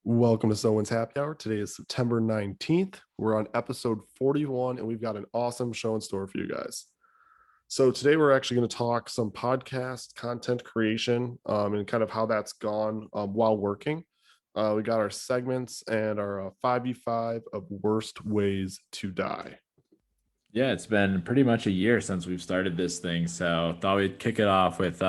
Welcome to Someone's Happy Hour. Today is September 19th. We're on episode 41, and we've got an awesome show in store for you guys. So today we're actually going to talk some podcast content creation and kind of how that's gone while working. We got our segments and our 5v5 of worst ways to die. Yeah, it's been pretty much a year since we've started this thing, so thought we'd kick it off with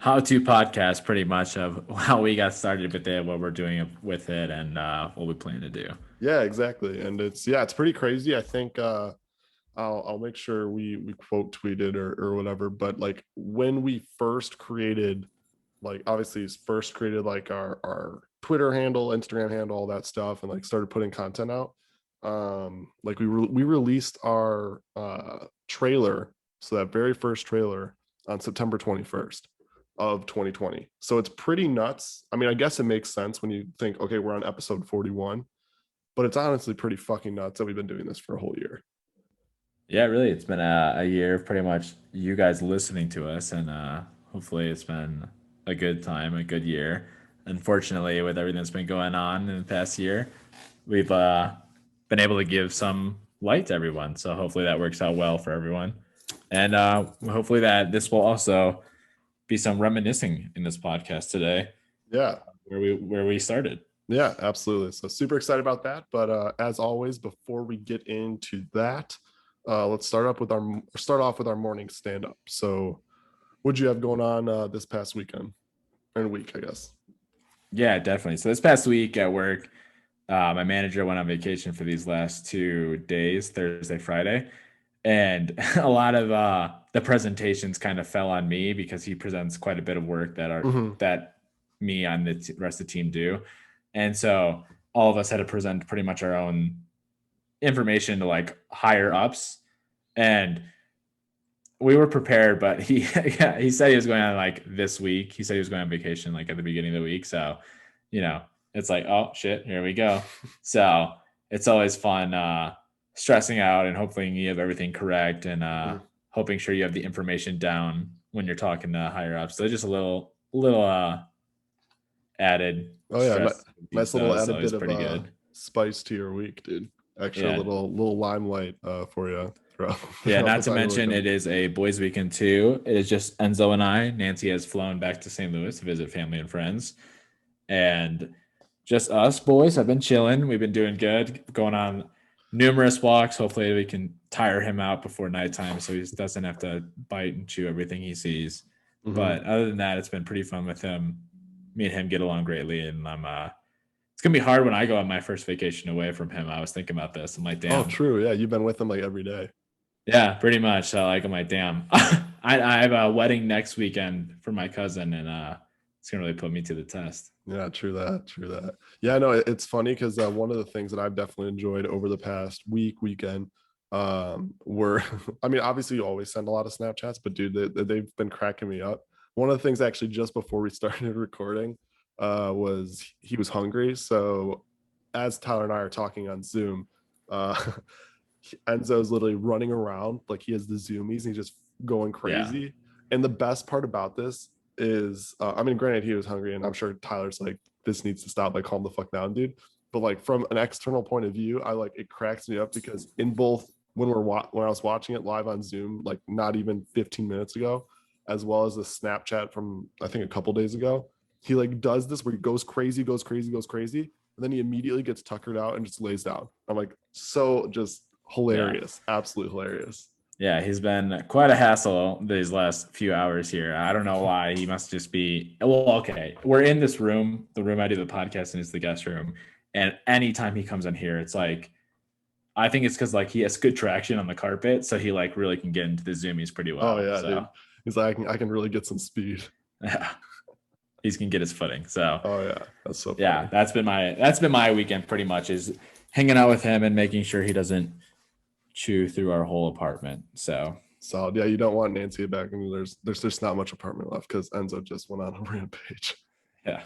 how-to podcast, pretty much of how we got started with it, what we're doing with it, and what we plan to do. Yeah, exactly. And it's pretty crazy. I think I'll make sure we quote tweeted or whatever. But like when we first created, like obviously first created like our Twitter handle, Instagram handle, all that stuff, and like started putting content out. Like we released our trailer, so that very first trailer on September 21st of 2020. So it's pretty nuts. I mean, I guess it makes sense when you think, okay, we're on episode 41, but it's honestly pretty fucking nuts that we've been doing this for a whole year. Yeah, really, it's been a year of pretty much you guys listening to us, and hopefully it's been a good time, a good year. Unfortunately, with everything that's been going on in the past year, we've been able to give some light to everyone. So hopefully that works out well for everyone. And hopefully that this will also be some reminiscing in this podcast today. Yeah. Where we started. Yeah, absolutely. So super excited about that. But as always, before we get into that, let's start off with our morning stand up. So what'd you have going on this past weekend and week, I guess? Yeah, definitely. So this past week at work, my manager went on vacation for these last 2 days, Thursday, Friday. And a lot of the presentations kind of fell on me because he presents quite a bit of work that me and the rest of the team do. And so all of us had to present pretty much our own information to like higher ups. And we were prepared, but he said he was going on like this week. He said he was going on vacation like at the beginning of the week. So, it's like, oh shit, here we go. So it's always fun stressing out and hoping you have everything correct and hoping sure you have the information down when you're talking to higher ups. So just a little added stress. Nice little added bit pretty of good spice to your week, dude. Extra little limelight for you. Yeah, not to mention it is a boys' weekend too. It is just Enzo and I. Nancy has flown back to St. Louis to visit family and friends, and just us boys have been chilling. We've been doing good, going on numerous walks. Hopefully, we can tire him out before nighttime, so he doesn't have to bite and chew everything he sees. Mm-hmm. But other than that, it's been pretty fun with him. Me and him get along greatly, and it's gonna be hard when I go on my first vacation away from him. I was thinking about this. I'm like, damn. Oh, true. Yeah, you've been with him like every day. Yeah, pretty much. So like, I'm like, damn. I have a wedding next weekend for my cousin, and it's gonna really put me to the test. Yeah, true that. Yeah, no, it's funny because one of the things that I've definitely enjoyed over the past weekend, were, I mean, obviously you always send a lot of Snapchats, but dude, they've been cracking me up. One of the things actually just before we started recording, was he was hungry. So as Tyler and I are talking on Zoom, Enzo's literally running around like he has the zoomies and he's just going crazy. Yeah. And the best part about this is, I mean, granted he was hungry and I'm sure Tyler's like, this needs to stop, like calm the fuck down, dude. But like from an external point of view, I like, it cracks me up because in both when I was watching it live on Zoom, like not even 15 minutes ago, as well as the Snapchat from I think a couple days ago, he like does this where he goes crazy, and then he immediately gets tuckered out and just lays down. I'm like, so just hilarious. Yeah. Absolutely hilarious. Yeah, he's been quite a hassle these last few hours here. I don't know why. He must just be, well, okay. We're in this room. The room I do the podcast in is the guest room. And anytime he comes in here, it's like, I think it's because like he has good traction on the carpet. So he like really can get into the zoomies pretty well. Oh yeah, so. Dude. He's like, I can really get some speed. Yeah. He can get his footing. So oh yeah, that's so funny. Yeah, that's been my weekend pretty much, is hanging out with him and making sure he doesn't chew through our whole apartment. So solid. Yeah, you don't want Nancy back. I mean, there's just not much apartment left because Enzo just went on a rampage. Yeah,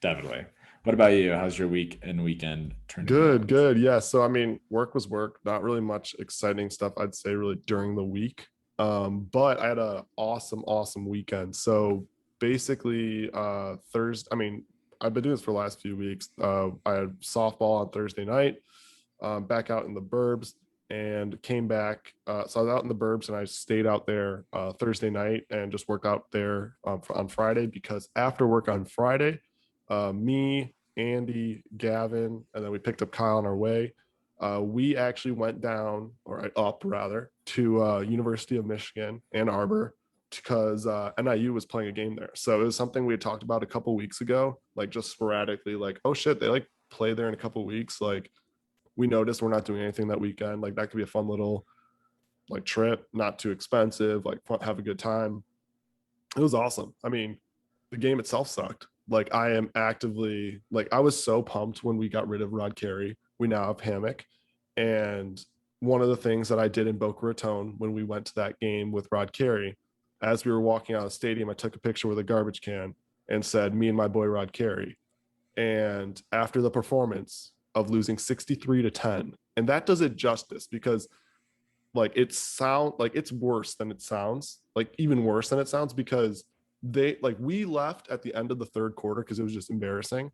definitely. What about you? How's your week and weekend turning Good. Yeah. So I mean, work was work. Not really much exciting stuff, I'd say, really during the week. But I had an awesome weekend. So basically, Thursday. I mean, I've been doing this for the last few weeks. I had softball on Thursday night, back out in the burbs, and came back. So I was out in the burbs and I stayed out there Thursday night and just worked out there on Friday, because after work on Friday, me, Andy, Gavin, and then we picked up Kyle on our way. We actually went down, or up rather, to University of Michigan, Ann Arbor, because NIU was playing a game there. So it was something we had talked about a couple weeks ago, like just sporadically, like, oh shit, they like play there in a couple weeks. Like, we noticed we're not doing anything that weekend. Like, that could be a fun little like trip, not too expensive, like have a good time. It was awesome. I mean, the game itself sucked. Like, I am actively like, I was so pumped when we got rid of Rod Carey. We now have Hammock. And one of the things that I did in Boca Raton when we went to that game with Rod Carey, as we were walking out of the stadium, I took a picture with a garbage can and said, "Me and my boy Rod Carey." And after the performance of losing 63-10, and that does it justice, because like it's worse than it sounds, like even worse than it sounds, because we left at the end of the third quarter because it was just embarrassing.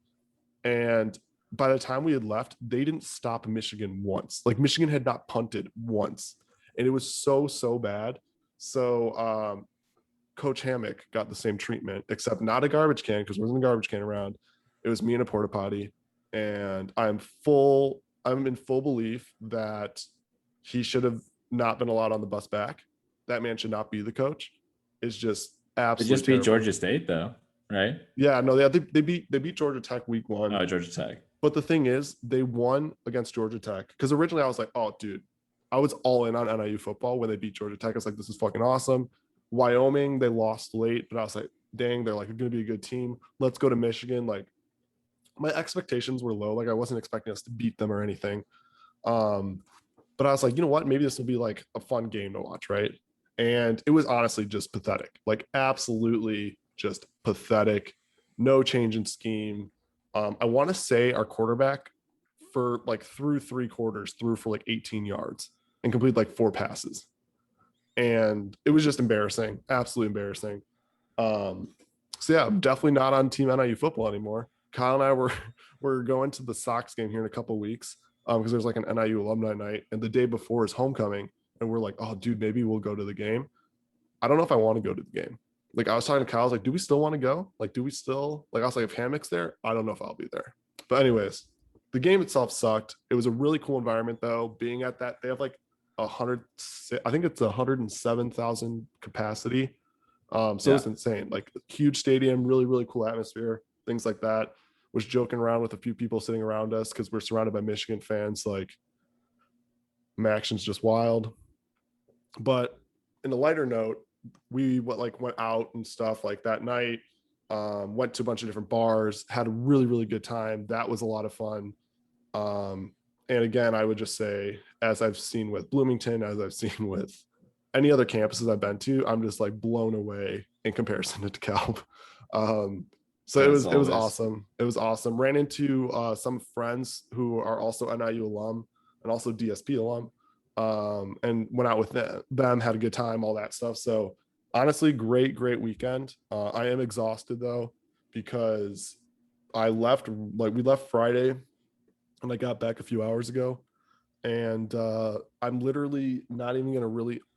And by the time we had left, they didn't stop Michigan once. Like, Michigan had not punted once, and it was so bad. So Coach Hammock got the same treatment, except not a garbage can, because there wasn't a garbage can around. It was me in a porta potty, and I'm in full belief that he should have not been allowed on the bus back. That man should not be the coach. It's just They absolutely just beat terrible. Georgia State though, right? Yeah, no, they beat Georgia Tech week 1. Oh, Georgia Tech. But the thing is, they won against Georgia Tech, because originally I was like, oh, dude, I was all in on NIU football when they beat Georgia Tech. I was like, this is fucking awesome. Wyoming, they lost late, but I was like, dang, they're like going to be a good team. Let's go to Michigan. Like, my expectations were low. Like, I wasn't expecting us to beat them or anything. But I was like, you know what? Maybe this will be like a fun game to watch, right? And it was honestly just pathetic. Like, absolutely just pathetic. No change in scheme. I want to say our quarterback for like through 3 quarters threw for like 18 yards and completed like 4 passes. And it was just embarrassing, absolutely embarrassing. So yeah, I'm definitely not on Team NIU football anymore. Kyle and I we're going to the Sox game here in a couple of weeks, because there's like an NIU alumni night, and the day before is homecoming, and we're like, oh, dude, maybe we'll go to the game. I don't know if I want to go to the game. Like, I was talking to Kyle, I was like, do we still want to go? Like, do we still, like, I was like, if Hammock's there, I don't know if I'll be there. But anyways, the game itself sucked. It was a really cool environment though. Being at that, they have like 100, I think it's 107,000 capacity. So it's insane. Like, huge stadium, really cool atmosphere, things like that. Was joking around with a few people sitting around us because we're surrounded by Michigan fans. Like, action's just wild. But in a lighter note, we went out and stuff like that night. Went to a bunch of different bars, had a really good time. That was a lot of fun. And again, I would just say, as I've seen with Bloomington, as I've seen with any other campuses I've been to, I'm just like blown away in comparison to DeKalb. So it was awesome. It was awesome. Ran into some friends who are also NIU alum and also DSP alum, and went out with them, had a good time, all that stuff. So honestly, great weekend. I am exhausted though, because we left Friday and I got back a few hours ago, and I'm literally not even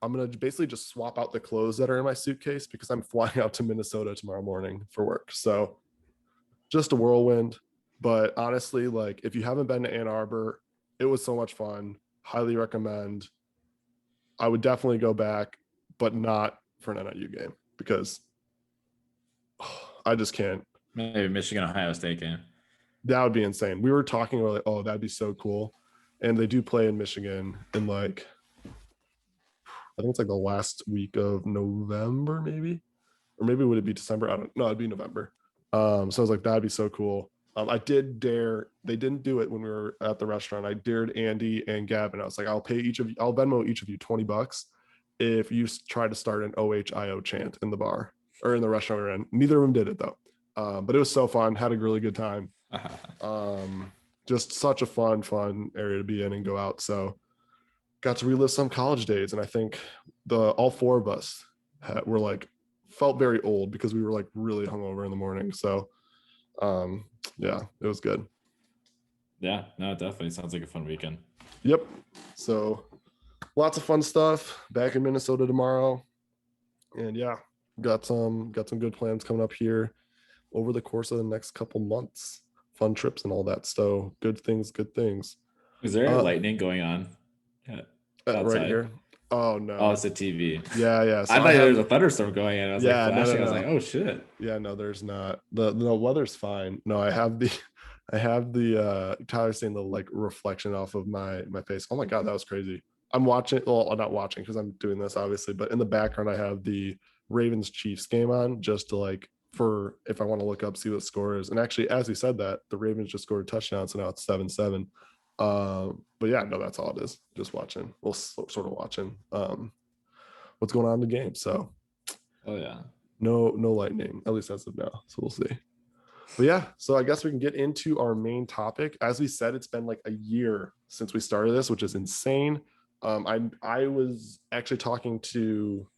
I'm gonna basically just swap out the clothes that are in my suitcase, because I'm flying out to Minnesota tomorrow morning for work. So just a whirlwind. But honestly, like, if you haven't been to Ann Arbor, it was so much fun. Highly recommend. I would definitely go back, but not for an NIU game, because I just can't. Maybe Michigan Ohio State game. That would be insane. We were talking about like, oh, that'd be so cool. And they do play in Michigan in like, I think it's like the last week of November, maybe, or maybe would it be December? I don't know. It'd be November. So I was like, that'd be so cool. I did dare. They didn't do it when we were at the restaurant. I dared Andy and Gavin. I was like, I'll Venmo each of you $20 if you try to start an OHIO chant in the bar or in the restaurant we're in. Neither of them did it though. But it was so fun. Had a really good time. Just such a fun area to be in and go out. So got to relive some college days. And I think all 4 of us felt very old because we were like really hungover in the morning. So yeah, it was good. Yeah, no, it definitely sounds like a fun weekend. Yep. So lots of fun stuff. Back in Minnesota tomorrow. And yeah, got some good plans coming up here over the course of the next couple months. Fun trips and all that. So good things, good things. Is there Uh, lightning going on? Yeah, right outside. here. Oh Oh, no. it's a TV. Yeah, yeah. I So thought I there was have a thunderstorm going in. I was like yeah, no, no, flashing. I was like, no. oh shit. Yeah, no, there's not. The weather's fine. No, I have the I have the Tyler saying the like reflection off of my face. Oh my god, that was crazy. I'm watching, well, I'm not watching because I'm doing this obviously, but in the background I have the Ravens Chiefs game on just to like for if I want to look up, see what the score is. And actually, as we said that, the Ravens just scored a touchdown, so now it's 7-7. But yeah, no, that's all it is. Just watching. Well, sort of watching what's going on in the game. So Oh yeah. no lightning, at least as of now. So we'll see. But yeah, so I guess we can get into our main topic. As we said, it's been like a year since we started this, which is insane. I was actually talking to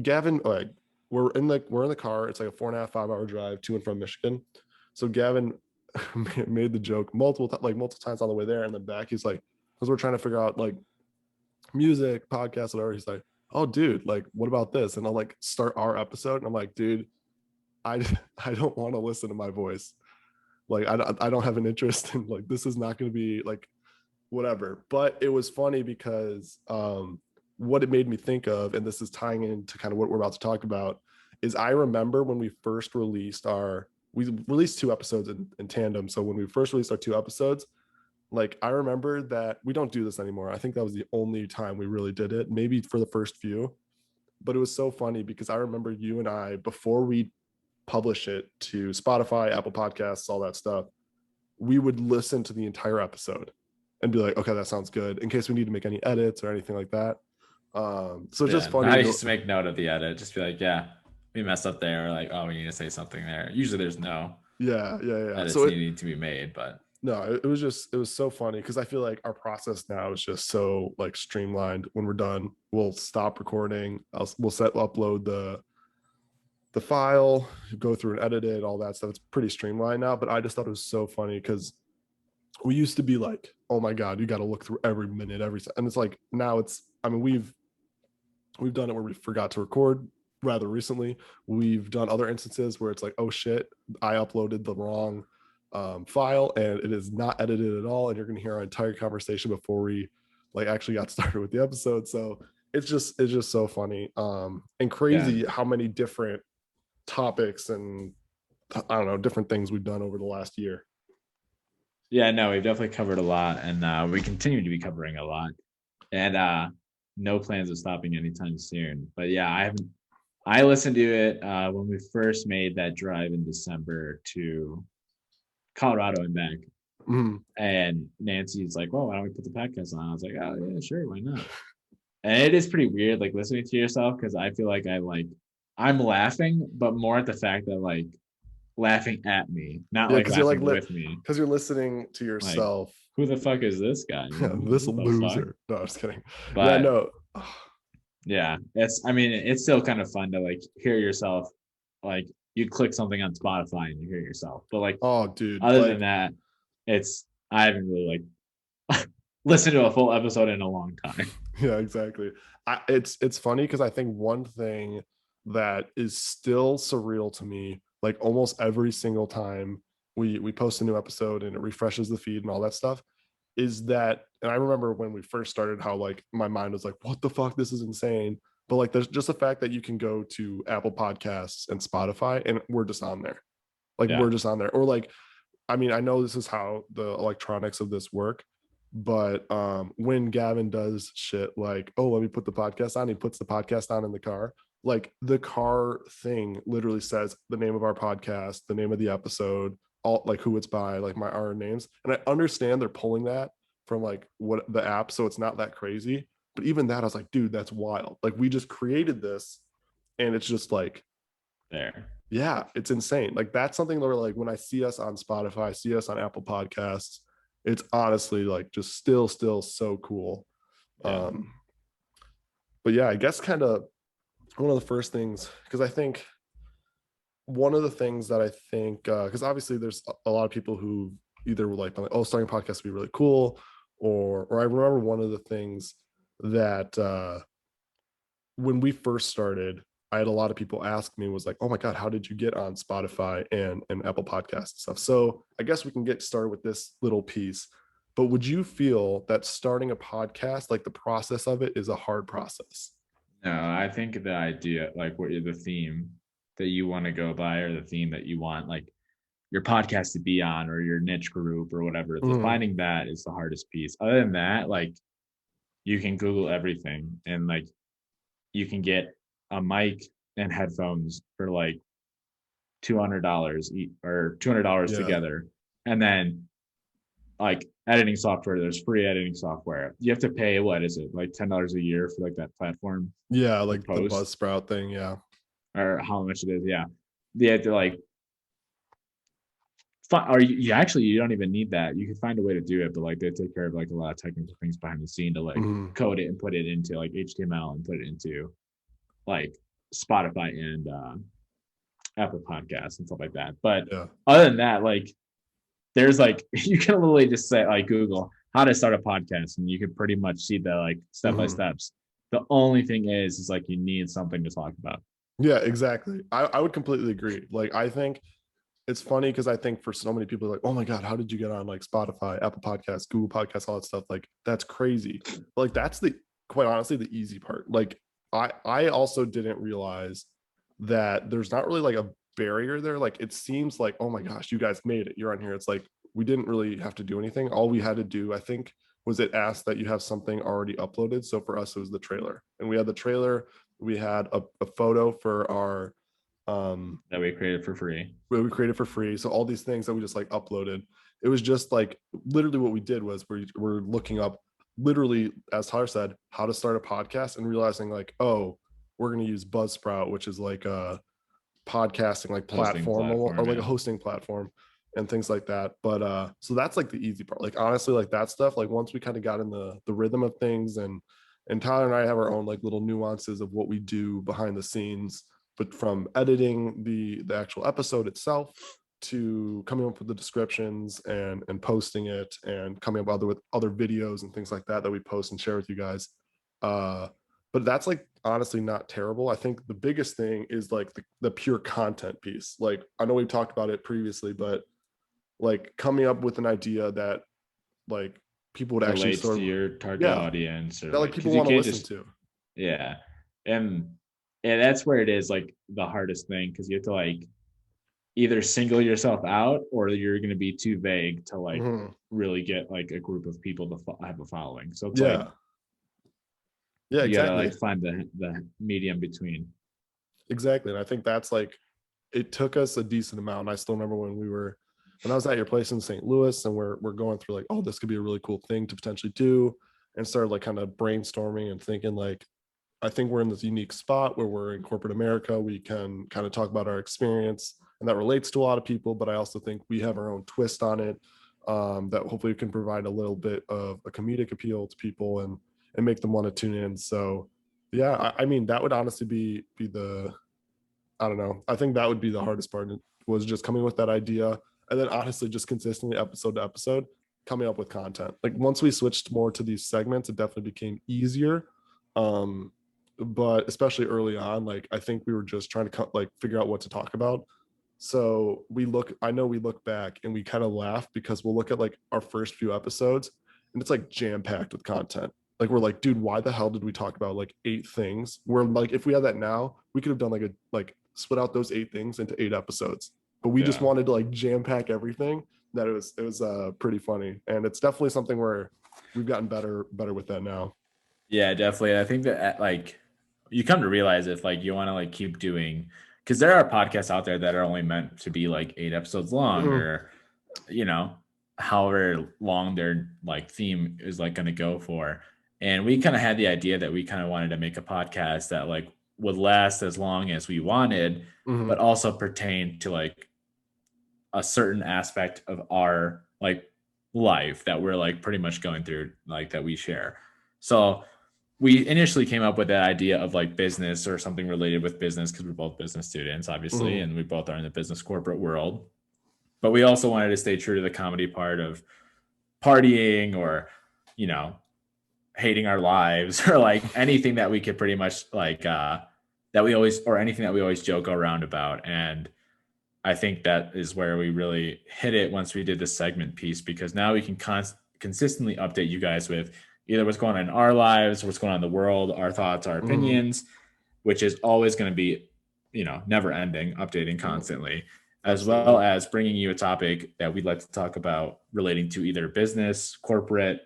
Gavin. Like we're in the car. It's like a 4.5 5 hour drive to and from Michigan. So Gavin made the joke multiple times on the way there and then back. He's like, because we're trying to figure out like music, podcast, whatever. He's like, oh dude, like what about this? And I'll like start our episode, and I'm like, dude, I I don't want to listen to my voice. Like I don't have an interest in like this is not going to be like whatever. But it was funny because what it made me think of, and this is tying into kind of what we're about to talk about, is I remember when we released 2 episodes in tandem. So when we first released our 2 episodes, like I remember that we don't do this anymore. I think that was the only time we really did it, maybe for the first few. But it was so funny because I remember you and I, before we publish it to Spotify, Apple Podcasts, all that stuff, we would listen to the entire episode and be like, okay, that sounds good, in case we need to make any edits or anything like that. So it's just Yeah. funny. I used to make note of the edit. Just be like, yeah, we messed up there. Or like, oh, we need to say something there. Usually there's no Yeah, yeah, yeah. edits So needing to be made, but no, it was so funny because I feel like our process now is just so like streamlined. When we're done, we'll stop recording. We'll upload the file, go through and edit it, all that stuff. It's pretty streamlined now. But I just thought it was so funny because we used to be like, oh my god, you got to look through every minute, and it's like now it's. I mean, we've done it where we forgot to record rather recently. We've done other instances where it's like, oh shit, I uploaded the wrong file and it is not edited at all, and you're gonna hear our entire conversation before we like actually got started with the episode. So it's just so funny and yeah. crazy how many different topics and I don't know different things we've done over the last year. Yeah, no, we've definitely covered a lot, and we continue to be covering a lot, and no plans of stopping anytime soon. But yeah, I listened to it when we first made that drive in December to Colorado and back, Mhm. and Nancy's like, "Well, why don't we put the podcast on?" I was like, "Oh yeah, sure, why not?" And it is pretty weird, like listening to yourself, because I feel like I'm laughing, but more at the fact that like laughing at me, not Yeah, like because you're like laughing with me. because you're listening to Like, yourself. who the fuck is this guy? You know, This what the fuck? loser. No, I'm just kidding. Yeah, But no. yeah, I mean, it's still kind of fun to like hear yourself. Like you click something on Spotify and you hear yourself. But like Oh, dude. other than Like, that, I haven't really like listened to a full episode in a long time. yeah, exactly. It's funny because I think one thing that is still surreal to me, like almost every single time we post a new episode and it refreshes the feed and all that stuff, is that, and I remember when we first started how like my mind was like, what the fuck, this is insane. But like there's just the fact that you can go to Apple Podcasts and Spotify and we're just on there. Like Yeah, we're just on there. Or like, I mean, I know this is how the electronics of this work, but when Gavin does shit like, oh, let me put the podcast on, he puts the podcast on in the car. Like the car thing literally says the name of our podcast, the name of the episode, all like who it's by, like our names. And I understand they're pulling that from like what the app, so it's not that crazy. But even that, I was like, dude, that's wild. Like we just created this, and it's just like, there. yeah, it's insane. Like that's something where like when I see us on Spotify, see us on Apple Podcasts, it's honestly like just still so cool. Yeah, Um, but yeah, I guess kind of one of the first things, because I think one of the things that I think, because obviously there's a lot of people who either were like, oh, starting a podcast would be really cool, or I remember one of the things that when we first started, I had a lot of people ask me was like, oh my God, how did you get on Spotify and Apple Podcast and stuff? So I guess we can get started with this little piece. But would you feel that starting a podcast, like the process of it, is a hard process? No, I think the idea, like what the theme that you want to go by, or the theme that you want, like your podcast to be on, or your niche group, or whatever, the Mhm. finding that is the hardest piece. Other than that, like you can Google everything, and like you can get a mic and headphones for like $200 or $200 Yeah. together, and then like editing software, there's free editing software. You have to pay, what is it, like $10 a year for like that platform Yeah. to Like the post, Buzzsprout thing. Yeah. or how much it is. Yeah, they have to like or you actually, you don't even need that. You can find a way to do it, but like they take care of like a lot of technical things behind the scene to like Mhm. code it and put it into like HTML and put it into like Spotify and Apple Podcasts and stuff like that. But Yeah. other than that, like there's like you can literally just say like Google how to start a podcast, and you can pretty much see the like step by Mhm. steps. The only thing is like you need something to talk about. Yeah, exactly. I would completely agree. Like, I think it's funny because I think for so many people, like, oh my God, how did you get on like Spotify, Apple Podcasts, Google Podcasts, all that stuff? Like, that's crazy. But, like, that's the quite honestly the easy part. Like, I also didn't realize that there's not really like a barrier there. Like, it seems like, oh my gosh, you guys made it. You're on here. It's like we didn't really have to do anything. All we had to do, I think, was it asked that you have something already uploaded. So for us, it was the trailer. And we had the trailer, we had a photo for our That we created for free. we created for free. So all these things that we just like uploaded. It was just like literally what we did was we're looking up literally, as Tyler said, how to start a podcast and realizing like, oh, we're gonna use Buzzsprout, which is like a podcasting like Hosting platform or platform, like a yeah. hosting platform and things like that. But so that's like the easy part. Like honestly, like that stuff, like once we kind of got in the rhythm of things, and Tyler and I have our own like little nuances of what we do behind the scenes, but from editing the actual episode itself to coming up with the descriptions and posting it and coming up with other videos and things like that that we post and share with you guys. Uh but that's like honestly not terrible. I think the biggest thing is like the pure content piece. Like I know we've talked about it previously, but like coming up with an idea that like people would actually Relates sort to of, your target yeah, audience, or that like like people because you want to can't listen just, to. yeah. and and that's where it is like the hardest thing, because you have to like either single yourself out, or you're going to be too vague to like Mhm. really get like a group of people to have a following. So it's like Yeah, yeah, you gotta exactly, like find the medium between. exactly. And I think that's like it took us a decent amount. And I still remember when I was at your place in St. Louis and we're going through like, oh, this could be a really cool thing to potentially do, and started like kind of brainstorming and thinking like, I think we're in this unique spot where we're in corporate America. We can kind of talk about our experience, and that relates to a lot of people. But I also think we have our own twist on it, that hopefully can provide a little bit of a comedic appeal to people and make them want to tune in. So, yeah, I mean that would honestly be the, I don't know. I think that would be the hardest part, was just coming with that idea, and then honestly just consistently episode to episode coming up with content. Like once we switched more to these segments, it definitely became easier. Um, but especially early on, like I think we were just trying to like figure out what to talk about. So I know we look back and we kind of laugh because we'll look at like our first few episodes and it's like jam packed with content. Like we're like, dude, why the hell did we talk about like 8 things? We're like, if we had that now, we could have done like split out those 8 things into 8 episodes. But we just Yeah, wanted to like jam pack everything. That it was pretty funny, and it's definitely something where we've gotten better with that now. yeah, definitely. I think that like you come to realize if like you want to like keep doing, because there are podcasts out there that are only meant to be like 8 episodes long, Mhm. or you know, however long their like theme is like going to go for. And we kind of had the idea that we kind of wanted to make a podcast that like would last as long as we wanted, but Mhm. also pertain to like a certain aspect of our like life that we're like pretty much going through, like that we share. So we initially came up with that idea of like business or something related with business because we're both business students, obviously, Mhm. and we both are in the business corporate world. But we also wanted to stay true to the comedy part of partying or, you know, hating our lives or like anything that we could pretty much like that we always or anything that we always joke around about. And I think that is where we really hit it once we did the segment piece, because now we can consistently update you guys with either what's going on in our lives, what's going on in the world, our thoughts, our Mhm. opinions, which is always going to be, you know, never ending, updating Mhm. constantly, as well Absolutely. as bringing you a topic that we'd like to talk about relating to either business, corporate,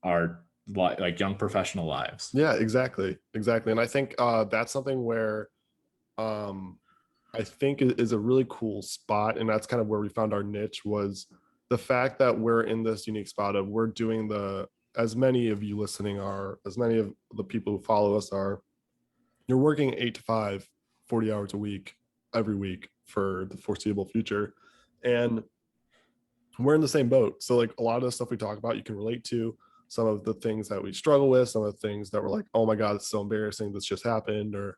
our like young professional lives. Yeah, exactly. And I think that's something where um I think is a really cool spot, and that's kind of where we found our niche, was the fact that we're in this unique spot of we're doing the, as many of you listening are, as many of the people who follow us are, you're working 8 to 5, 40 hours a week, every week for the foreseeable future. And we're in the same boat. So like a lot of the stuff we talk about, you can relate to some of the things that we struggle with, some of the things that we're like, oh my God, it's so embarrassing. This just happened. Or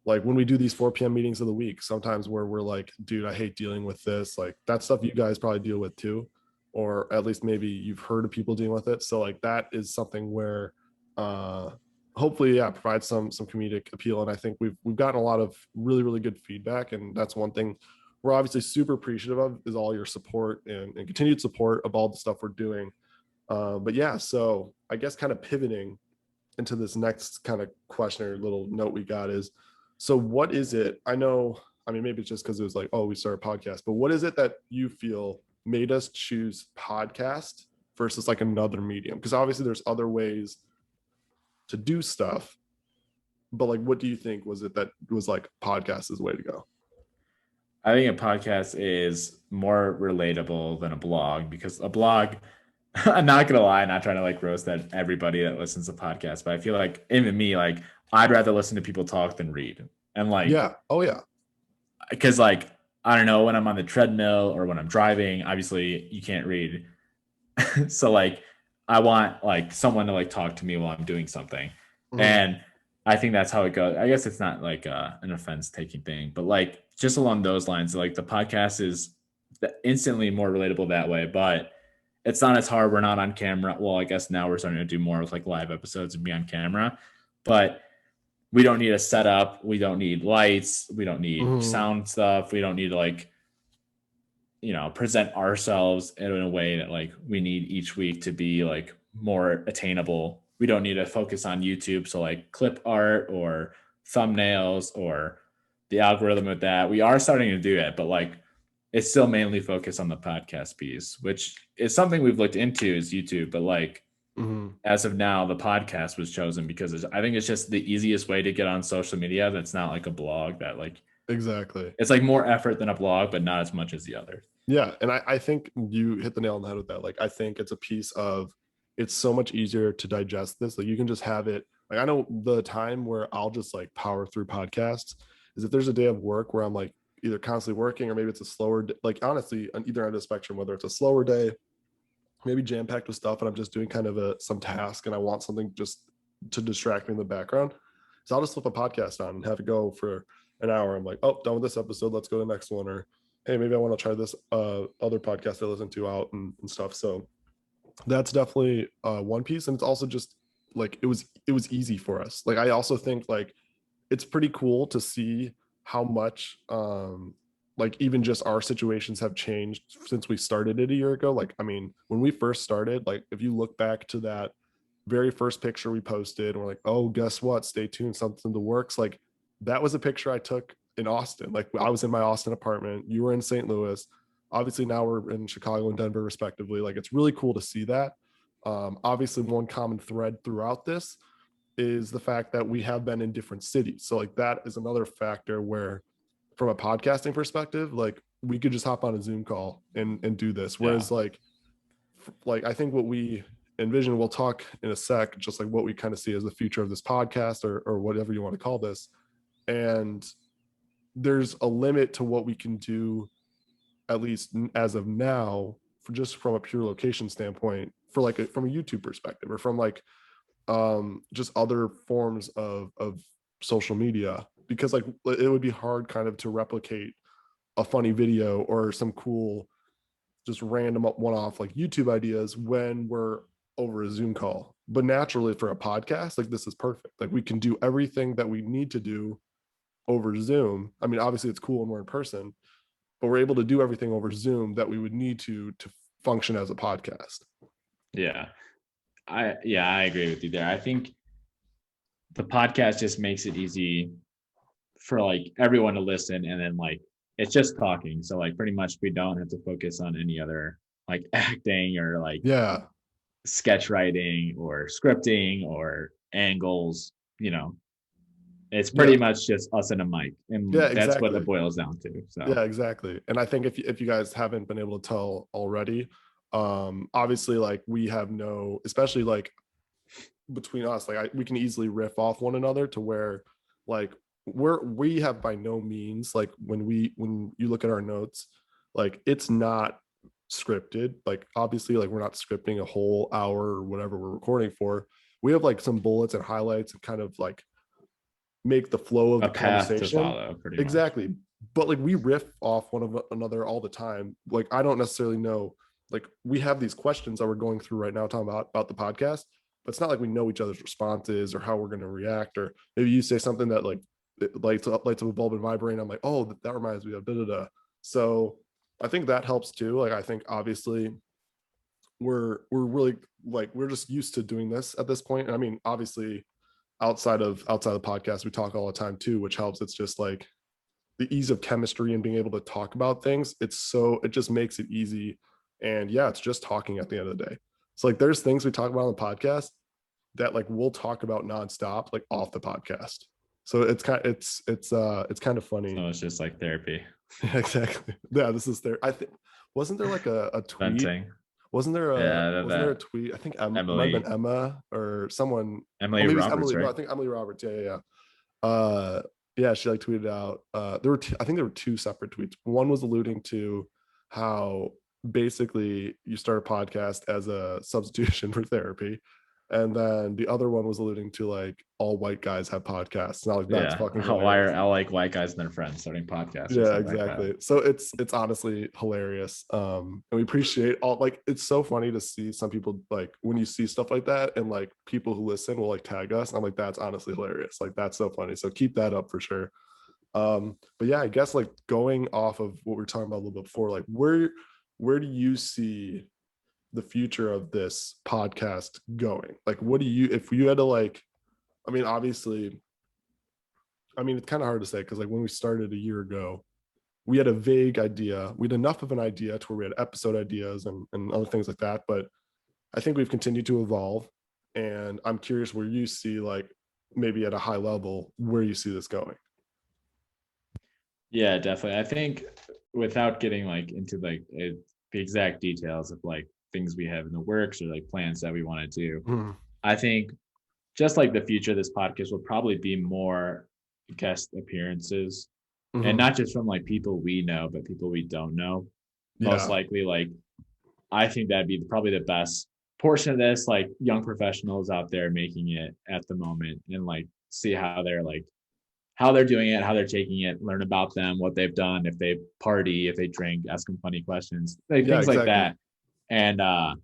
like when we do these 4 p.m. meetings of the week, sometimes where we're like, dude, I hate dealing with this. Like that stuff you guys probably deal with too, or at least maybe you've heard of people dealing with it. So like that is something where uh hopefully, yeah, provide some comedic appeal. And I think we've gotten a lot of really good feedback. And that's one thing we're obviously super appreciative of, is all your support and continued support of all the stuff we're doing. But yeah, so I guess kind of pivoting into this next kind of question or little note we got is, so what is it, I know, I mean, maybe it's just because it was like, oh, we started a podcast, but what is it that you feel made us choose podcast versus like another medium? Because obviously there's other ways to do stuff, but like what do you think was it that was like podcast is the way to go? I think a podcast is more relatable than a blog, because a blog, I'm not gonna lie, not trying to like roast that everybody that listens to podcasts, but I feel like even me, like I'd rather listen to people talk than read. And like, Yeah, oh yeah. because like I don't know, when I'm on the treadmill or when I'm driving, obviously you can't read. So like I want like someone to like talk to me while I'm doing something. Mhm. And I think that's how it goes. I guess it's not like an offense taking thing, but like just along those lines, like the podcast is instantly more relatable that way, but it's not as hard. We're not on camera. Well, I guess now we're starting to do more with like live episodes and be on camera, but we don't need a setup. We don't need lights. We don't need Mhm. sound stuff. We don't need to like, you know, present ourselves in a way that like we need each week to be like more attainable. We don't need to focus on YouTube. So like clip art or thumbnails or the algorithm with that. We are starting to do it, but like it's still mainly focused on the podcast piece, which is something we've looked into is YouTube. But like Mhm. as of now, the podcast was chosen because I think it's just the easiest way to get on social media. That's not like a blog that like Exactly. it's like more effort than a blog, but not as much as the other. Yeah, and I think you hit the nail on the head with that. Like, I think it's a piece of, it's so much easier to digest this. Like, you can just have it. Like, I know the time where I'll just like power through podcasts is if there's a day of work where I'm like either constantly working or maybe it's a slower, like honestly, on either end of the spectrum, whether it's a slower day, maybe jam packed with stuff, and I'm just doing kind of some task and I want something just to distract me in the background. So I'll just flip a podcast on and have it go for an hour. I'm like, oh, done with this episode. Let's go to the next one. Or, hey, maybe I want to try this other podcast I listen to out and stuff. So that's definitely one piece. And it's also just like it was easy for us. Like I also think like it's pretty cool to see how much like even just our situations have changed since we started it a year ago. Like I mean, when we first started, like if you look back to that very first picture we posted, we're like, oh, guess what, stay tuned, something in the works. Like that was a picture I took in Austin. Like I was in my Austin apartment, you were in St. Louis. Obviously now we're in Chicago and Denver respectively. Like it's really cool to see that. Obviously one common thread throughout this is the fact that we have been in different cities. So like that is another factor where from a podcasting perspective, like we could just hop on a Zoom call and do this. Yeah. Whereas like I think what we envision, we'll talk in a sec, just like what we kind of see as the future of this podcast or whatever you want to call this. And there's a limit to what we can do, at least as of now, for just from a pure location standpoint, for like from a YouTube perspective or from like just other forms of social media, because like it would be hard kind of to replicate a funny video or some cool just random one-off like YouTube ideas when we're over a Zoom call. But naturally for a podcast, like this is perfect. Like we can do everything that we need to do over Zoom. I mean, obviously it's cool when we're in person, but we're able to do everything over Zoom that we would need to function as a podcast. Yeah. I agree with you there. I think the podcast just makes it easy for like everyone to listen, and then like it's just talking. So like pretty much we don't have to focus on any other like acting or like Yeah. sketch writing or scripting or angles, you know. It's pretty Yeah. much just us and a mic, Yeah, and that's what it exactly. boils down to. So Yeah, exactly. And I think if you guys haven't been able to tell already, obviously like we have no, especially like between us, like we can easily riff off one another to where like we have by no means like when you look at our notes, like it's not scripted. Like obviously like we're not scripting a whole hour or whatever we're recording for. We have like some bullets and highlights and kind of like make the flow of a the path to conversation. follow, pretty much. Exactly. But like we riff off one of another all the time. Like I don't necessarily know, like we have these questions that we're going through right now talking about the podcast, but it's not like we know each other's responses or how we're going to react. Or maybe you say something that like it lights up a bulb in my brain. I'm like, oh, that reminds me of da da da. So I think that helps too. Like I think obviously we're really like we're just used to doing this at this point. And I mean, obviously outside of the podcast, we talk all the time too, which helps. It's just like the ease of chemistry and being able to talk about things. It just makes it easy. And yeah, it's just talking at the end of the day. So like there's things we talk about on the podcast that like we'll talk about nonstop, like off the podcast. So it's kind of funny. So it's just like therapy. Yeah, exactly. Yeah, this is there. I think wasn't there like a tweet? Venting. Wasn't there a That tweet? I think it might have Emily been Emma or someone. Oh, Emily maybe it's Roberts, Emily. No, right? I think Emily Roberts. Yeah, yeah, yeah. Yeah, she like tweeted out. I think there were two separate tweets. One was alluding to how basically you start a podcast as a substitution for therapy, and then the other one was alluding to like all white guys have podcasts. Not like that's Yeah. fucking Why hilarious. are I like white guys and their friends starting podcasts or Yeah, something like that? exactly. So it's honestly hilarious. And we appreciate all like it's so funny to see some people like when you see stuff like that and like people who listen will like tag us. And I'm like, that's honestly hilarious. Like that's so funny. So keep that up for sure. But yeah, I guess like going off of what we were talking about a little bit before, like where do you see the future of this podcast going? Like what do you if you had to like I mean, obviously, I mean, it's kind of hard to say because like when we started a year ago, we had a vague idea. We had enough of an idea to where we had episode ideas and other things like that. But I think we've continued to evolve. And I'm curious where you see like maybe at a high level where you see this going. Yeah, definitely. I think without getting like into like the exact details of like things we have in the works or like plans that we want to do, Mhm. I think just like the future of this podcast will probably be more guest appearances, and Mhm. not just from like people we know, but people we don't know. Most Yeah. likely, like I think that'd be probably the best portion of this, like young professionals out there making it at the moment, and like see how they're doing it, how they're taking it, learn about them, what they've done, if they party, if they drink, ask them funny questions, like Yeah, things like exactly. that. And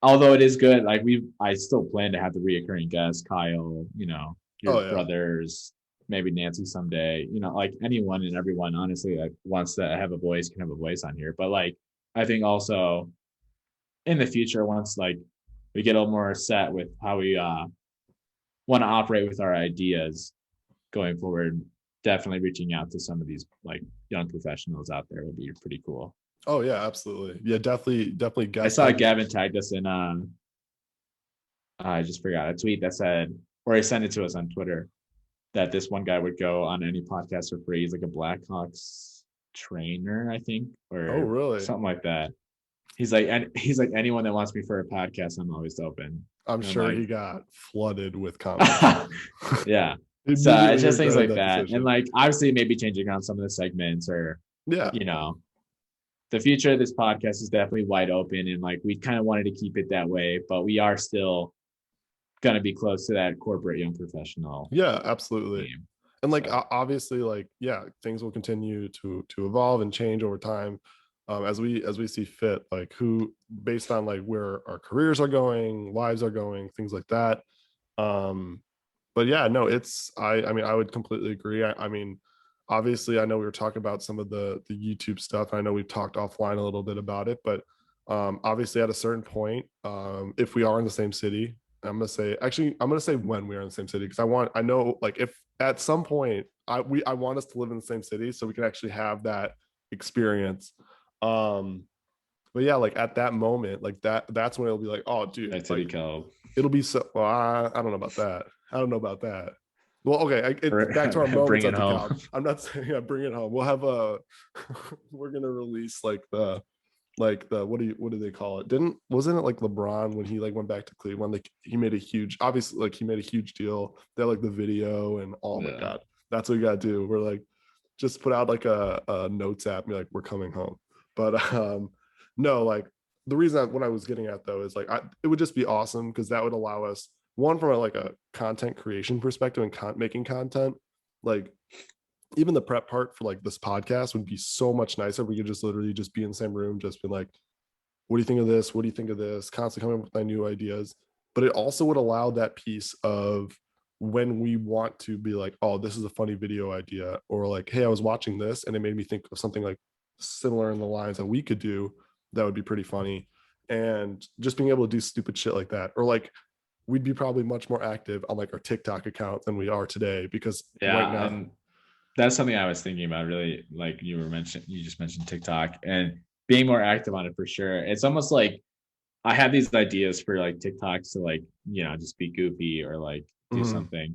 although it is good, like I still plan to have the reoccurring guests, Kyle, your Oh yeah. brothers, maybe Nancy someday, like anyone and everyone, honestly, like wants to have a voice can have a voice on here. But like, I think also in the future, once like we get a little more set with how we want to operate with our ideas going forward, definitely reaching out to some of these like young professionals out there would be pretty cool. Oh yeah, absolutely. Yeah, definitely I guest saw ideas. Gavin tagged us in I just forgot a tweet that said, or he sent it to us on Twitter, that this one guy would go on any podcast for free. He's like a Blackhawks trainer, I think, Oh or really? something like that. And he's like, anyone that wants me for a podcast, I'm always open. I'm And I'm sure like, he got flooded with comments. yeah. So it's Immediately just things regretted like that that. And decision. like obviously maybe changing around some of the segments, or, Yeah. you know, the future of this podcast is definitely wide open, and like we kind of wanted to keep it that way, but we are still gonna be close to that corporate young professional Yeah, absolutely. game. And like So obviously, like yeah, things will continue to evolve and change over time, as we see fit. Like who, based on like where our careers are going, lives are going, things like that. Um, but yeah, no, it's I mean I would completely agree. I mean, obviously, I know we were talking about some of the YouTube stuff. I know we've talked offline a little bit about it, but obviously at a certain point, if we are in the same city, I'm gonna say when we are in the same city, because I know like if at some point I want us to live in the same city so we can actually have that experience. Um, but yeah, like at that moment, like that's when it'll be like, oh dude, that like City Co. it'll be so. Well, I don't know about that. I don't know about that. Well, okay. It's back to our Bring moments it at the home. couch. I'm not saying yeah, bring it home. We'll have a. We're gonna release like the what do they call it? Didn't wasn't it like LeBron when he like went back to Cleveland? Like he made a huge, obviously like he made a huge deal. They had like the video and oh my Yeah. god, that's what we gotta do. We're like just put out like a notes app and be like we're coming home. But no, like the reason what I was getting at though is like it would just be awesome because that would allow us one from like a content creation perspective and making content, like even the prep part for like this podcast would be so much nicer if we could just literally just be in the same room, just be like, what do you think of this? What do you think of this? Constantly coming up with my new ideas. But it also would allow that piece of when we want to be like, oh, this is a funny video idea, or like, hey, I was watching this and it made me think of something like similar in the lines that we could do that would be pretty funny. And just being able to do stupid shit like that, or like we'd be probably much more active on like our TikTok account than we are today because right Yeah, now, and that's something I was thinking about. Really, like you just mentioned TikTok and being more active on it for sure. It's almost like I have these ideas for like TikToks to like just be goofy or like do mhm, something,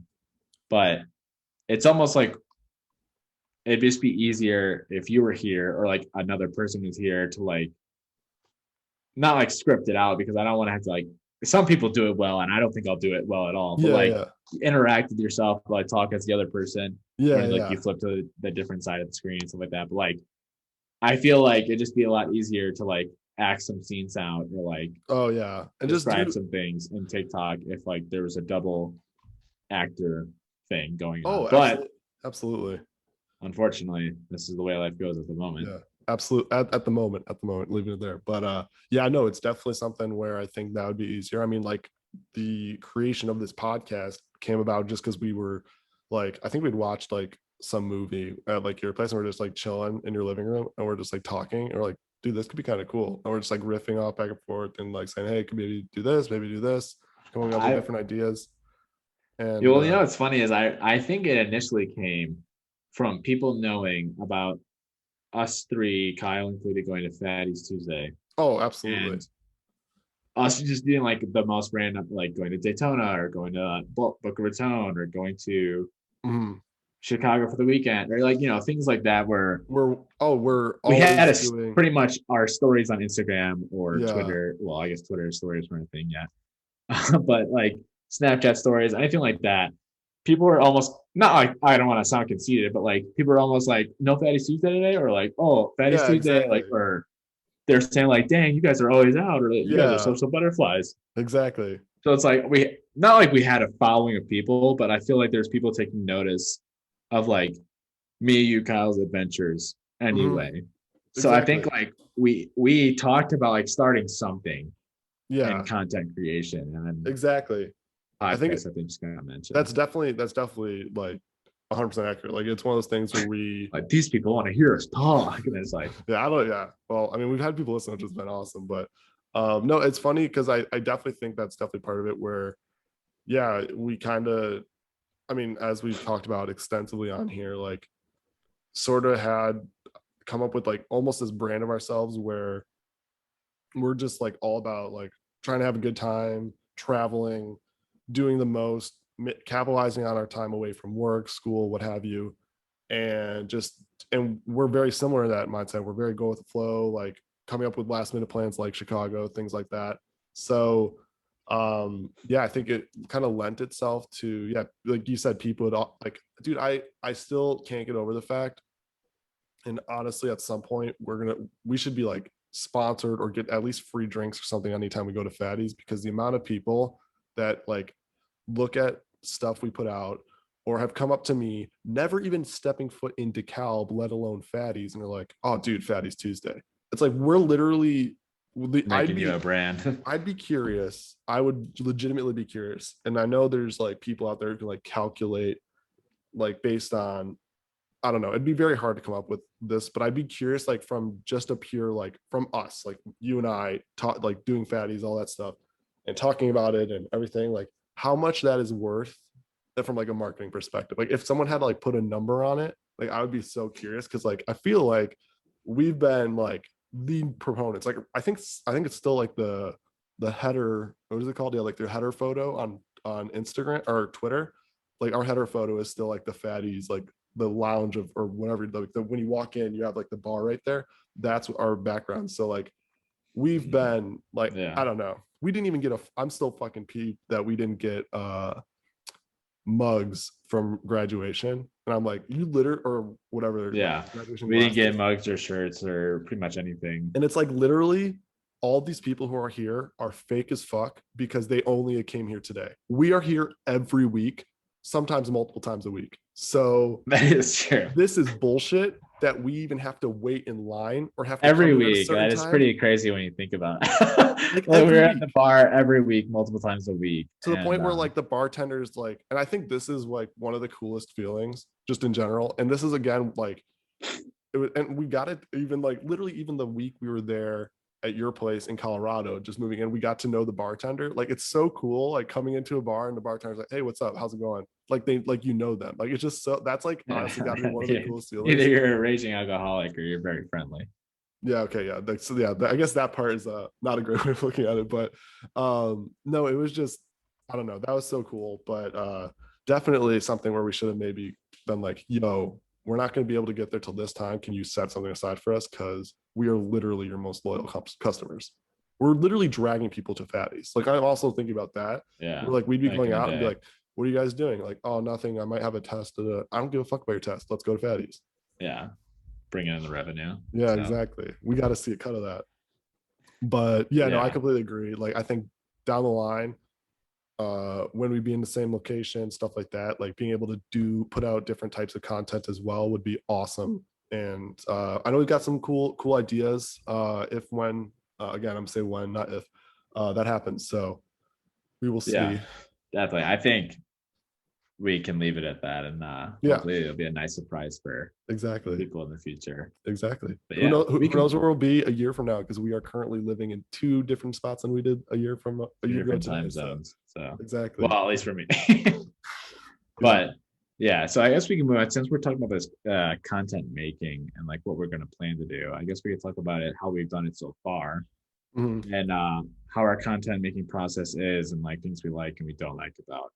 but it's almost like it'd just be easier if you were here or like another person was here to like not like script it out because I don't want to have to like some people do it well and I don't think I'll do it well at all. But yeah, like yeah, interact with yourself, like talk as the other person yeah, when like you yeah. flip to the different side of the screen and stuff like that. But like I feel like it'd just be a lot easier to like act some scenes out or like Oh yeah, and just describe do. some things in TikTok if like there was a double actor thing going on. Oh, But absolutely, absolutely. unfortunately, this is the way life goes at the moment. Yeah, absolutely. At the moment, leaving it there. But yeah, no, it's definitely something where I think that would be easier. I mean, like the creation of this podcast came about just because we were like, I think we'd watched like some movie at like your place, and we're just like chilling in your living room, and we're just like talking, and we're like, dude, this could be kind of cool. And we're just like riffing off back and forth, and like saying, hey, could maybe do this, maybe do this, coming up with I different ideas. And well, what's funny is I think it initially came from people knowing about us three, Kyle included, going to Fatty's Tuesday, oh, absolutely. and us just doing like the most random, like going to Daytona or going to Boca Raton or going to Mhm. Chicago for the weekend or like things like that where We're we had always doing. pretty much our stories on Instagram or Yeah. Twitter. Well, I guess Twitter stories weren't a thing yet, but like Snapchat stories, anything like that. People are almost not like I don't want to sound conceited, but like people are almost like no Fatty's Tuesday today, or like oh Fatty's Yeah, Tuesday, like exactly. or they're saying like dang you guys are always out, or like, you guys are Yeah, social butterflies. exactly. So it's like we not like we had a following of people, but I feel like there's people taking notice of like me, you, Kyle's adventures Hmm. anyway. So I think Exactly. like we talked about like starting something in Yeah, content creation, and then exactly. I think podcast I think just got mentioned. that's definitely like 100% accurate. Like it's one of those things where we Like these people want to hear us talk, and it's like yeah, I don't yeah. Well, I mean, we've had people listen, which has been awesome, but no, it's funny because I definitely think that's definitely part of it where yeah, we kind of I mean, as we've talked about extensively on here, like sort of had come up with like almost this brand of ourselves where we're just like all about like trying to have a good time, traveling, doing the most, capitalizing on our time away from work, school, what have you. And just, and we're very similar in that mindset. We're very go with the flow, like coming up with last minute plans like Chicago, things like that. So, yeah, I think it kind of lent itself to, yeah, like you said, people would like, dude, I still can't get over the fact, and honestly at some point we should be like sponsored or get at least free drinks or something anytime we go to Fatties, because the amount of people that like look at stuff we put out or have come up to me, never even stepping foot in DeKalb, let alone Fatties, and they're like, "Oh, dude, Fatties Tuesday." It's like we're literally. I'd Making you be a brand. I'd be curious. I would legitimately be curious, and I know there's like people out there who can like calculate like based on, I don't know. It'd be very hard to come up with this, but I'd be curious, like from just a pure, like from us, like you and I talk, like doing Fatties, all that stuff, and talking about it and everything, like how much that is worth from like a marketing perspective. Like if someone had to like put a number on it, like I would be so curious because like I feel like we've been like the proponents. Like I think it's still like the header. What is it called? Yeah, like their header photo on Instagram or Twitter. Like our header photo is still like the Fatties, like the lounge of or whatever. Like when you walk in, you have like the bar right there. That's our background. So like we've been like, I Yeah. don't know. We didn't even get a. I'm still fucking peeved that we didn't get mugs from graduation, and I'm like, you litter or whatever, like Yeah. graduation We didn't get glasses, mugs or shirts or pretty much anything. and it's like literally all these people who are here are fake as fuck because they only came here today. We are here every week, sometimes multiple times a week. So That is true. this is bullshit that we even have to wait in line or have to come Every here at a week. certain That is time. pretty crazy when you think about it. Like Like every we're at the week, bar every week, multiple times a week. to the And point where like the bartenders like, and I think this is like one of the coolest feelings just in general. And this is again like it was, and we got it even like literally even the week we were there at your place in Colorado, just moving in, we got to know the bartender. Like it's so cool, like coming into a bar and the bartender's like, "Hey, what's up? How's it going?" Like they like you know them. Like it's just so that's like honestly got to be one of the yeah, coolest either feelings. you're a raging alcoholic or you're very friendly. Yeah, okay, yeah. So yeah, I guess that part is not a great way of looking at it, but no, it was just I don't know, that was so cool, but definitely something where we should have maybe been like, yo, we're not going to be able to get there till this time. Can you set something aside for us? Because we are literally your most loyal customers. We're literally dragging people to Fatties. Like I'm also thinking about that. Yeah. We're like we'd be Back going in the out and be day. like, "What are you guys doing?" Like, "Oh, nothing. I might have a test. I don't give a fuck about your test. Let's go to Fatties." Yeah. Bringing in the revenue. Yeah, So exactly. We got to see a cut of that. But yeah, no, I yeah. completely agree. Like I think down the line, when we be in the same location, stuff like that, like being able to put out different types of content as well would be awesome. And I know we've got some cool ideas. If when again, I'm saying when, not if that happens. So we will Yeah. see. Definitely. I think we can leave it at that and Yeah, hopefully it'll be a nice surprise for exactly. people in the future. Exactly. But Who yeah, knows? we Who can knows where we'll be a year from now? Because we are currently living in two different spots than we did a year from a two year ago different today. time So zones. So exactly. well, at least for me. Yeah. But yeah, so I guess we can move on since we're talking about this content making and like what we're going to plan to do. I guess we could talk about it, how we've done it so far, Mhm. and how our content making process is, and like things we like and we don't like about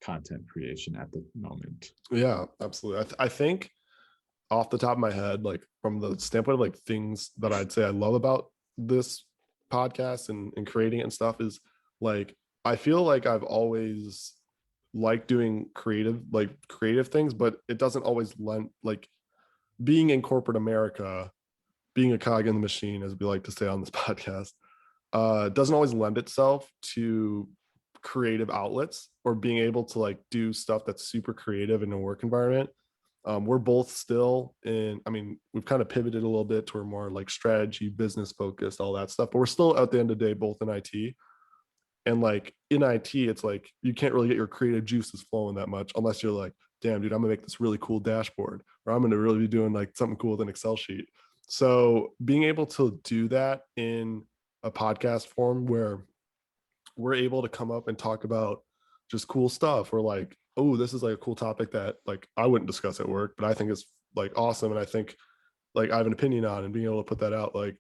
content creation at the moment. Yeah, absolutely. I think off the top of my head, like from the standpoint of like things that I'd say I love about this podcast and creating it and stuff is like I feel like I've always liked doing creative things, but it doesn't always lend like being in corporate America, being a cog in the machine, as we like to say on this podcast, doesn't always lend itself to creative outlets or being able to like do stuff that's super creative in a work environment. We're both still in, I mean, we've kind of pivoted a little bit to more like strategy, business focused, all that stuff, but we're still at the end of the day both in IT. And like in IT, it's like you can't really get your creative juices flowing that much unless you're like, damn, dude, I'm gonna make this really cool dashboard, or I'm gonna really be doing like something cool with an Excel sheet. So being able to do that in a podcast form where we're able to come up and talk about just cool stuff, or like, oh, this is like a cool topic that like I wouldn't discuss at work, but I think it's like awesome. And I think like I have an opinion on, and being able to put that out, like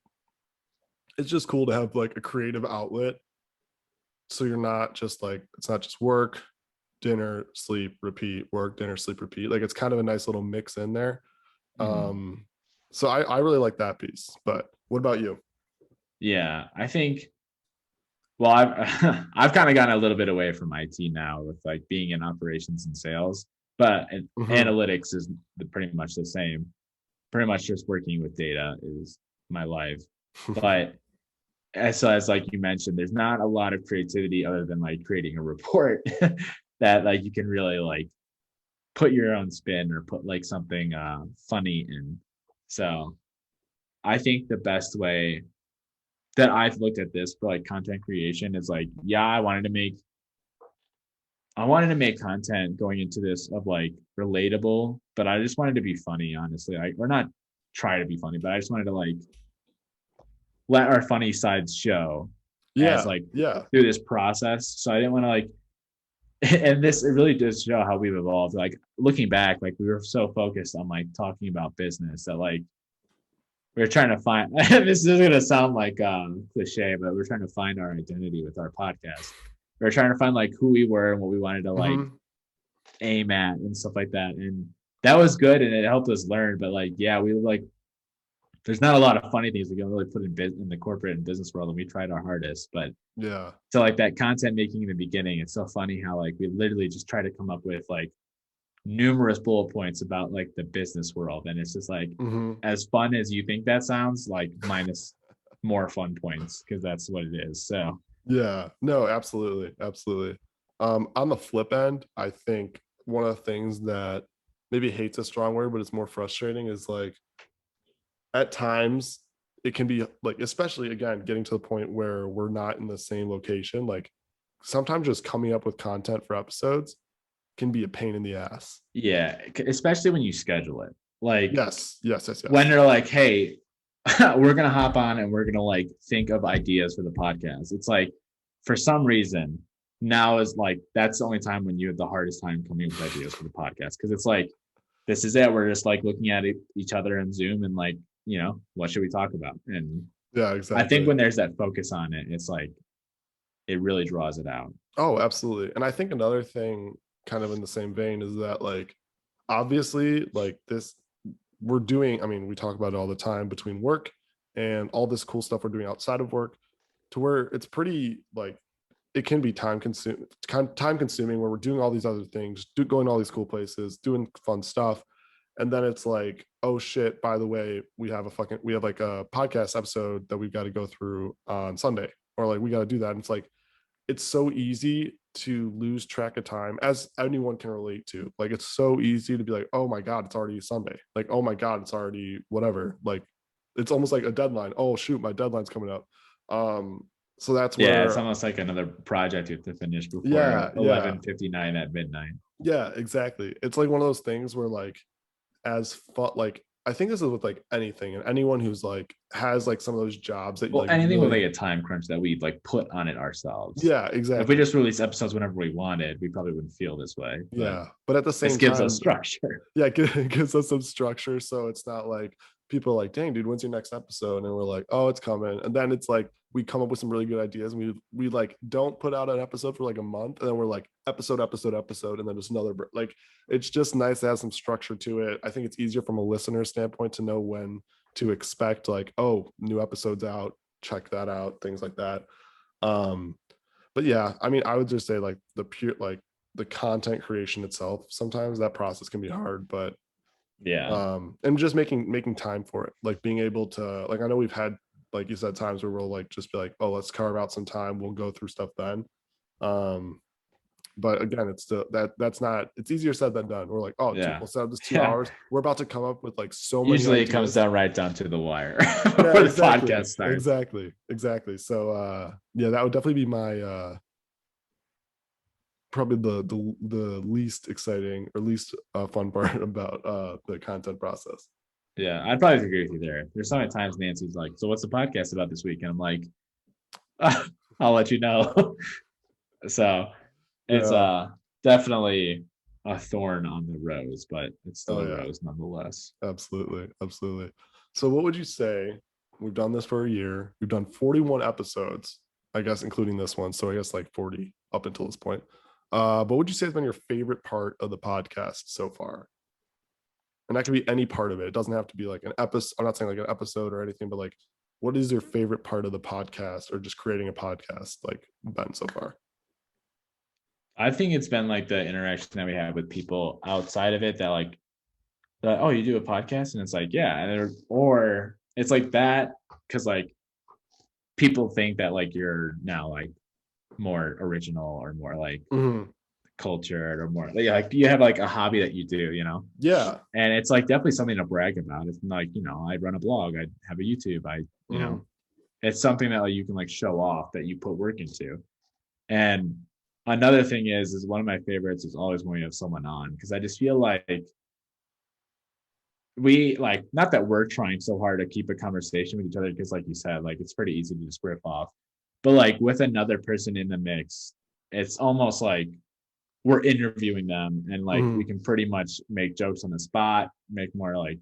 it's just cool to have like a creative outlet. So you're not just like, it's not just work, dinner, sleep, repeat, work, dinner, sleep, repeat. Like it's kind of a nice little mix in there. Mhm. Um, so I really like that piece. But what about you? Yeah, I think. Well, I've I've kind of gotten a little bit away from IT now with like being in operations and sales, but Mhm. analytics is pretty much the same. Pretty much just working with data is my life. But as like you mentioned, there's not a lot of creativity other than like creating a report that like you can really like put your own spin or put like something funny in. So I think the best way that I've looked at this for like content creation is like, yeah, I wanted to make content going into this of like relatable, but I just wanted to be funny, honestly. Or not try to be funny, but I just wanted to like let our funny sides show as Yeah, like yeah. through this process. So I didn't want to like, and this it really does show how we've evolved. Like looking back, like we were so focused on like talking about business that like we are trying to find. This is gonna sound like cliche, but we're trying to find our identity with our podcast. We are trying to find like who we were and what we wanted to like Hmm. aim at and stuff like that. And that was good and it helped us learn. But like, yeah, we like there's not a lot of funny things we can really put in the corporate and business world, and we tried our hardest. But Yeah. so like that content making in the beginning, it's so funny how like we literally just try to come up with like numerous bullet points about like the business world, and it's just like Hmm. as fun as you think that sounds, like minus more fun points because that's what it is. So Yeah. No, absolutely. Absolutely. On the flip end, I think one of the things that maybe hate's a strong word, but it's more frustrating is like at times it can be like, especially again, getting to the point where we're not in the same location, like sometimes just coming up with content for episodes can be a pain in the ass. yeah, especially when you schedule it, like Yes, yes, yes, when yes. they're like, hey, we're gonna hop on and we're gonna like think of ideas for the podcast. It's like for some reason now is like that's the only time when you have the hardest time coming up with ideas for the podcast because it's like this is it. We're just like looking at each other in Zoom and like what should we talk about? And Yeah, I think exactly. when there's that focus on it, it's like it really draws it out. Oh, absolutely. And I think another thing kind of in the same vein is that like obviously like this we're doing, I mean, we talk about it all the time between work and all this cool stuff we're doing outside of work to where it's pretty like it can be time consuming where we're doing all these other things, going to all these cool places, doing fun stuff. And then it's like, oh shit, by the way, we have like a podcast episode that we've got to go through on Sunday. Or like we got to do that. And it's like it's so easy to lose track of time as anyone can relate to. Like it's so easy to be like, oh my God, it's already Sunday. Like, oh my God, it's already whatever. Like it's almost like a deadline. Oh shoot, my deadline's coming up. So that's Yeah, it's where almost like another project you have to finish before yeah, yeah, 11:59 at midnight. yeah, exactly. It's like one of those things where like as fun like I think this is with like anything and anyone who's like has like some of those jobs that Well, like anything with like really a time crunch that we like put on it ourselves. yeah, If we exactly. just release episodes whenever we wanted, we probably wouldn't feel this way. But Yeah. But at the this same gives us time, structure. yeah, it gives us some structure. So it's not like people are like, dang, dude, when's your next episode? And we're like, oh, it's coming. And then it's like we come up with some really good ideas. And we like don't put out an episode for like a month. And then we're like episode, and then just another like it's just nice to have some structure to it. I think it's easier from a listener standpoint to know when to expect, like, oh, new episodes out, check that out, things like that. Um, but yeah, I mean, I would just say like the content creation itself, sometimes that process can be hard, but Yeah. and just making time for it, like being able to like I know we've had like you said times where we'll like just be like, oh, let's carve out some time, we'll go through stuff then. um but again, it's still that's not it's easier said than done. We're like, oh, Yeah. we'll set up this two Yeah. hours, we're about to come up with like so many Usually it comes ideas. down right down to the wire Yeah, before the exactly, podcast starts. exactly. So yeah, that would definitely be my probably the least exciting or least fun part about the content process. Yeah, I'd probably agree with you there. There's so many times Nancy's like, "So what's the podcast about this week?" And I'm like, "I'll let you know." So it's Yeah. definitely a thorn on the rose, but it's still Oh a yeah. rose nonetheless. Absolutely. Absolutely. So what would you say? We've done this for a year. We've done 41 episodes, I guess, including this one. So I guess like 40 up until this point. But what would you say has been your favorite part of the podcast so far? And that could be any part of it. It doesn't have to be like an episode. I'm not saying like an episode or anything, but like what is your favorite part of the podcast or just creating a podcast like been so far? I think it's been like the interaction that we have with people outside of it that like, oh, you do a podcast, and it's like, yeah, or it's like that because like people think that like you're now like more original or more like Mhm. cultured or more like you have like a hobby that you do, Yeah. and it's like definitely something to brag about. It's like, I run a blog, I have a YouTube, Mhm. it's something that like you can like show off that you put work into. And another thing is one of my favorites is always when you have someone on, because I just feel like we like, not that we're trying so hard to keep a conversation with each other, because like you said, like it's pretty easy to just rip off, but like with another person in the mix, it's almost like we're interviewing them, and like we Mhm. can pretty much make jokes on the spot, make more like,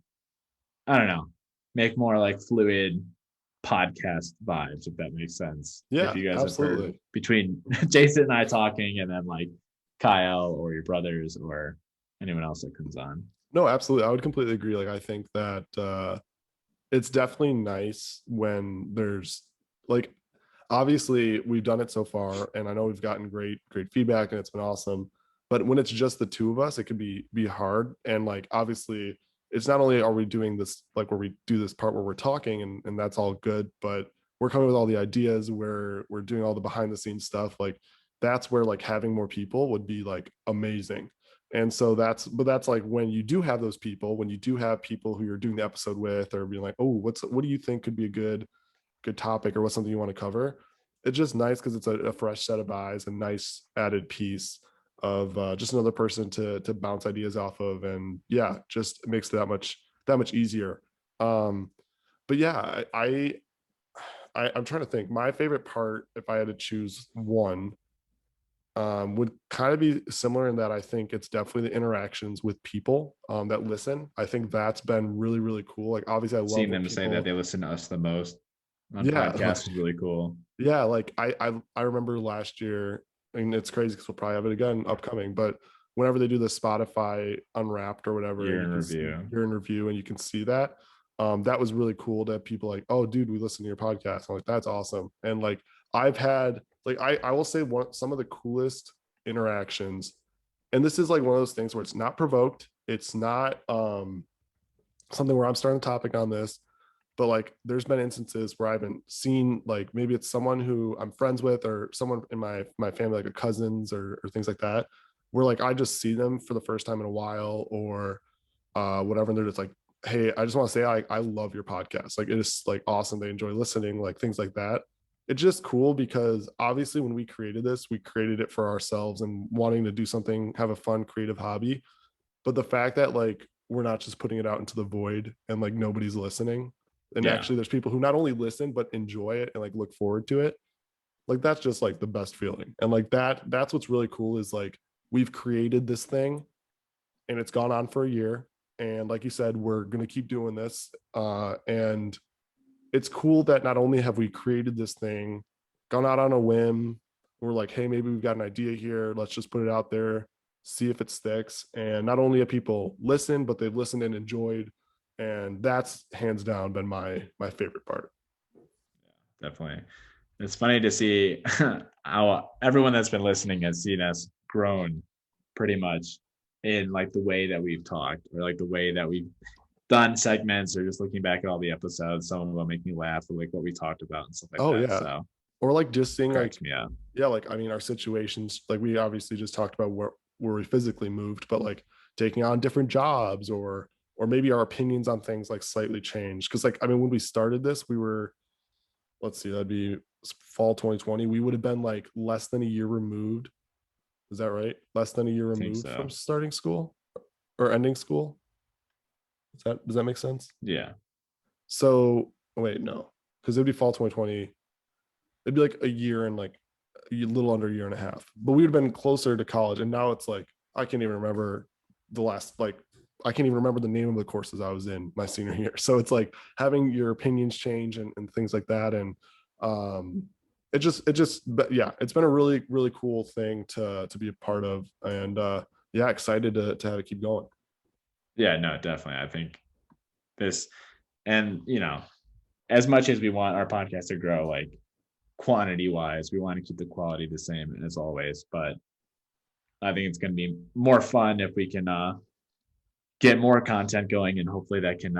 I don't know, make more like fluid podcast vibes, if that makes sense. If Yeah, you guys have heard absolutely. between Jason and I talking, and then like Kyle or your brothers or anyone else that comes on. No, absolutely. I would completely agree. Like, I think that it's definitely nice when there's like, obviously we've done it so far, and I know we've gotten great feedback, and it's been awesome. But when it's just the two of us, it can be hard. And like, obviously, it's not only are we doing this like where we do this part where we're talking, and that's all good, but we're coming with all the ideas where we're doing all the behind the scenes stuff. Like, that's where like having more people would be like amazing. And so that's like when you do have those people, when you do have people who you're doing the episode with, or being like, oh, what do you think could be a good topic, or what's something you want to cover? It's just nice because it's a fresh set of eyes, a nice added piece of just another person to bounce ideas off of. And yeah, just makes it that much easier. um but yeah, I'm trying to think. My favorite part, if I had to choose one, would kind of be similar in that I think it's definitely the interactions with people that listen. I think that's been really, really cool. Like, obviously, I love Seeing when them say that people, they listen to us the most on yeah, podcasts is really cool. yeah. Like, I remember last year, and it's crazy because we'll probably have it again upcoming, but whenever they do the Spotify Unwrapped or whatever, and Year you in can see review. your interview and you can see that, that was really cool to have people like, oh, dude, we listen to your podcast. I'm like, that's awesome. And like, I've had like, I will say some of the coolest interactions, and this is like one of those things where it's not provoked, it's not something where I'm starting a topic on this, but like, there's been instances where I haven't seen, like, maybe it's someone who I'm friends with, or someone in my family, like a cousins, or things like that, where like I just see them for the first time in a while, or whatever, and they're just like, hey, I just want to say I love your podcast. Like, it is like awesome, they enjoy listening, like things like that. It's just cool because obviously when we created this, we created it for ourselves and wanting to do something, have a fun creative hobby. But the fact that like we're not just putting it out into the void and like nobody's listening, and Yeah. actually there's people who not only listen but enjoy it and like look forward to it, like that's just like the best feeling. And like that's what's really cool, is like we've created this thing, and it's gone on for a year, and like you said, we're going to keep doing this, and it's cool that not only have we created this thing, gone out on a whim, we're like, hey, maybe we've got an idea here, let's just put it out there, see if it sticks. And not only have people listened, but they've listened and enjoyed. And that's hands down been my favorite part. Definitely. It's funny to see how everyone that's been listening has seen us grown pretty much in like the way that we've talked, or like the way that we've done segments, or just looking back at all the episodes. Some of them make me laugh, or like what we talked about and stuff like Oh that. yeah. So Or like just seeing cracks like, me up. yeah, like, I mean, our situations, like we obviously just talked about where we physically moved, but like taking on different jobs, or maybe our opinions on things like slightly changed. Because like, I mean, when we started this, we were, let's see, that'd be fall 2020. We would have been like less than a year removed. Is that right? Less than a year I think removed from so. starting school or ending school. Does that make sense? Yeah. So wait, no, because it'd be fall 2020. It'd be like a year and like a little under a year and a half. But we would have been closer to college, and now it's like I can't even remember the last like I can't even remember the name of the courses I was in my senior year. So it's like having your opinions change, and things like that. And um but yeah, it's been a really, really cool thing to be a part of. And yeah, excited to have it keep going. Yeah, no, definitely. I think this, and as much as we want our podcast to grow, like quantity wise, we want to keep the quality the same as always. But I think it's going to be more fun if we can get more content going, and hopefully that can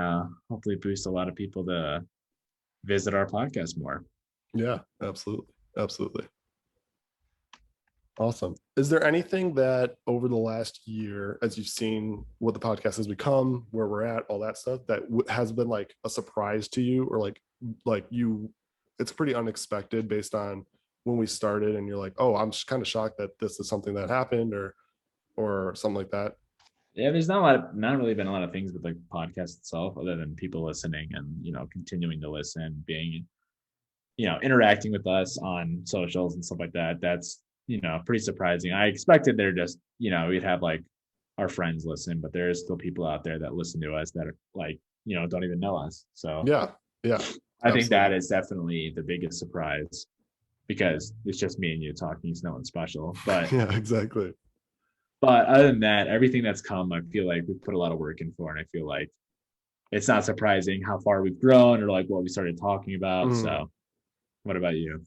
hopefully boost a lot of people to visit our podcast more. Yeah, absolutely. Absolutely. Awesome. Is there anything that over the last year, as you've seen what the podcast has become, where we're at, all that stuff, that has been like a surprise to you, or like you, it's pretty unexpected based on when we started, and you're like, oh, I'm just kind of shocked that this is something that happened, or something like that. Yeah, there's not really been a lot of things with the podcast itself, other than people listening and continuing to listen, being interacting with us on socials and stuff like that. That's pretty surprising. I expected they're just we'd have like our friends listen, but there's still people out there that listen to us that are like don't even know us. So Yeah, yeah, I think that absolutely. is definitely the biggest surprise because it's just me and you talking. It's no one special, but Yeah, exactly. other than that, everything that's come, I feel like we put a lot of work in for, and I feel like it's not surprising how far we've grown or like what we started talking about. Mm. So, what about you?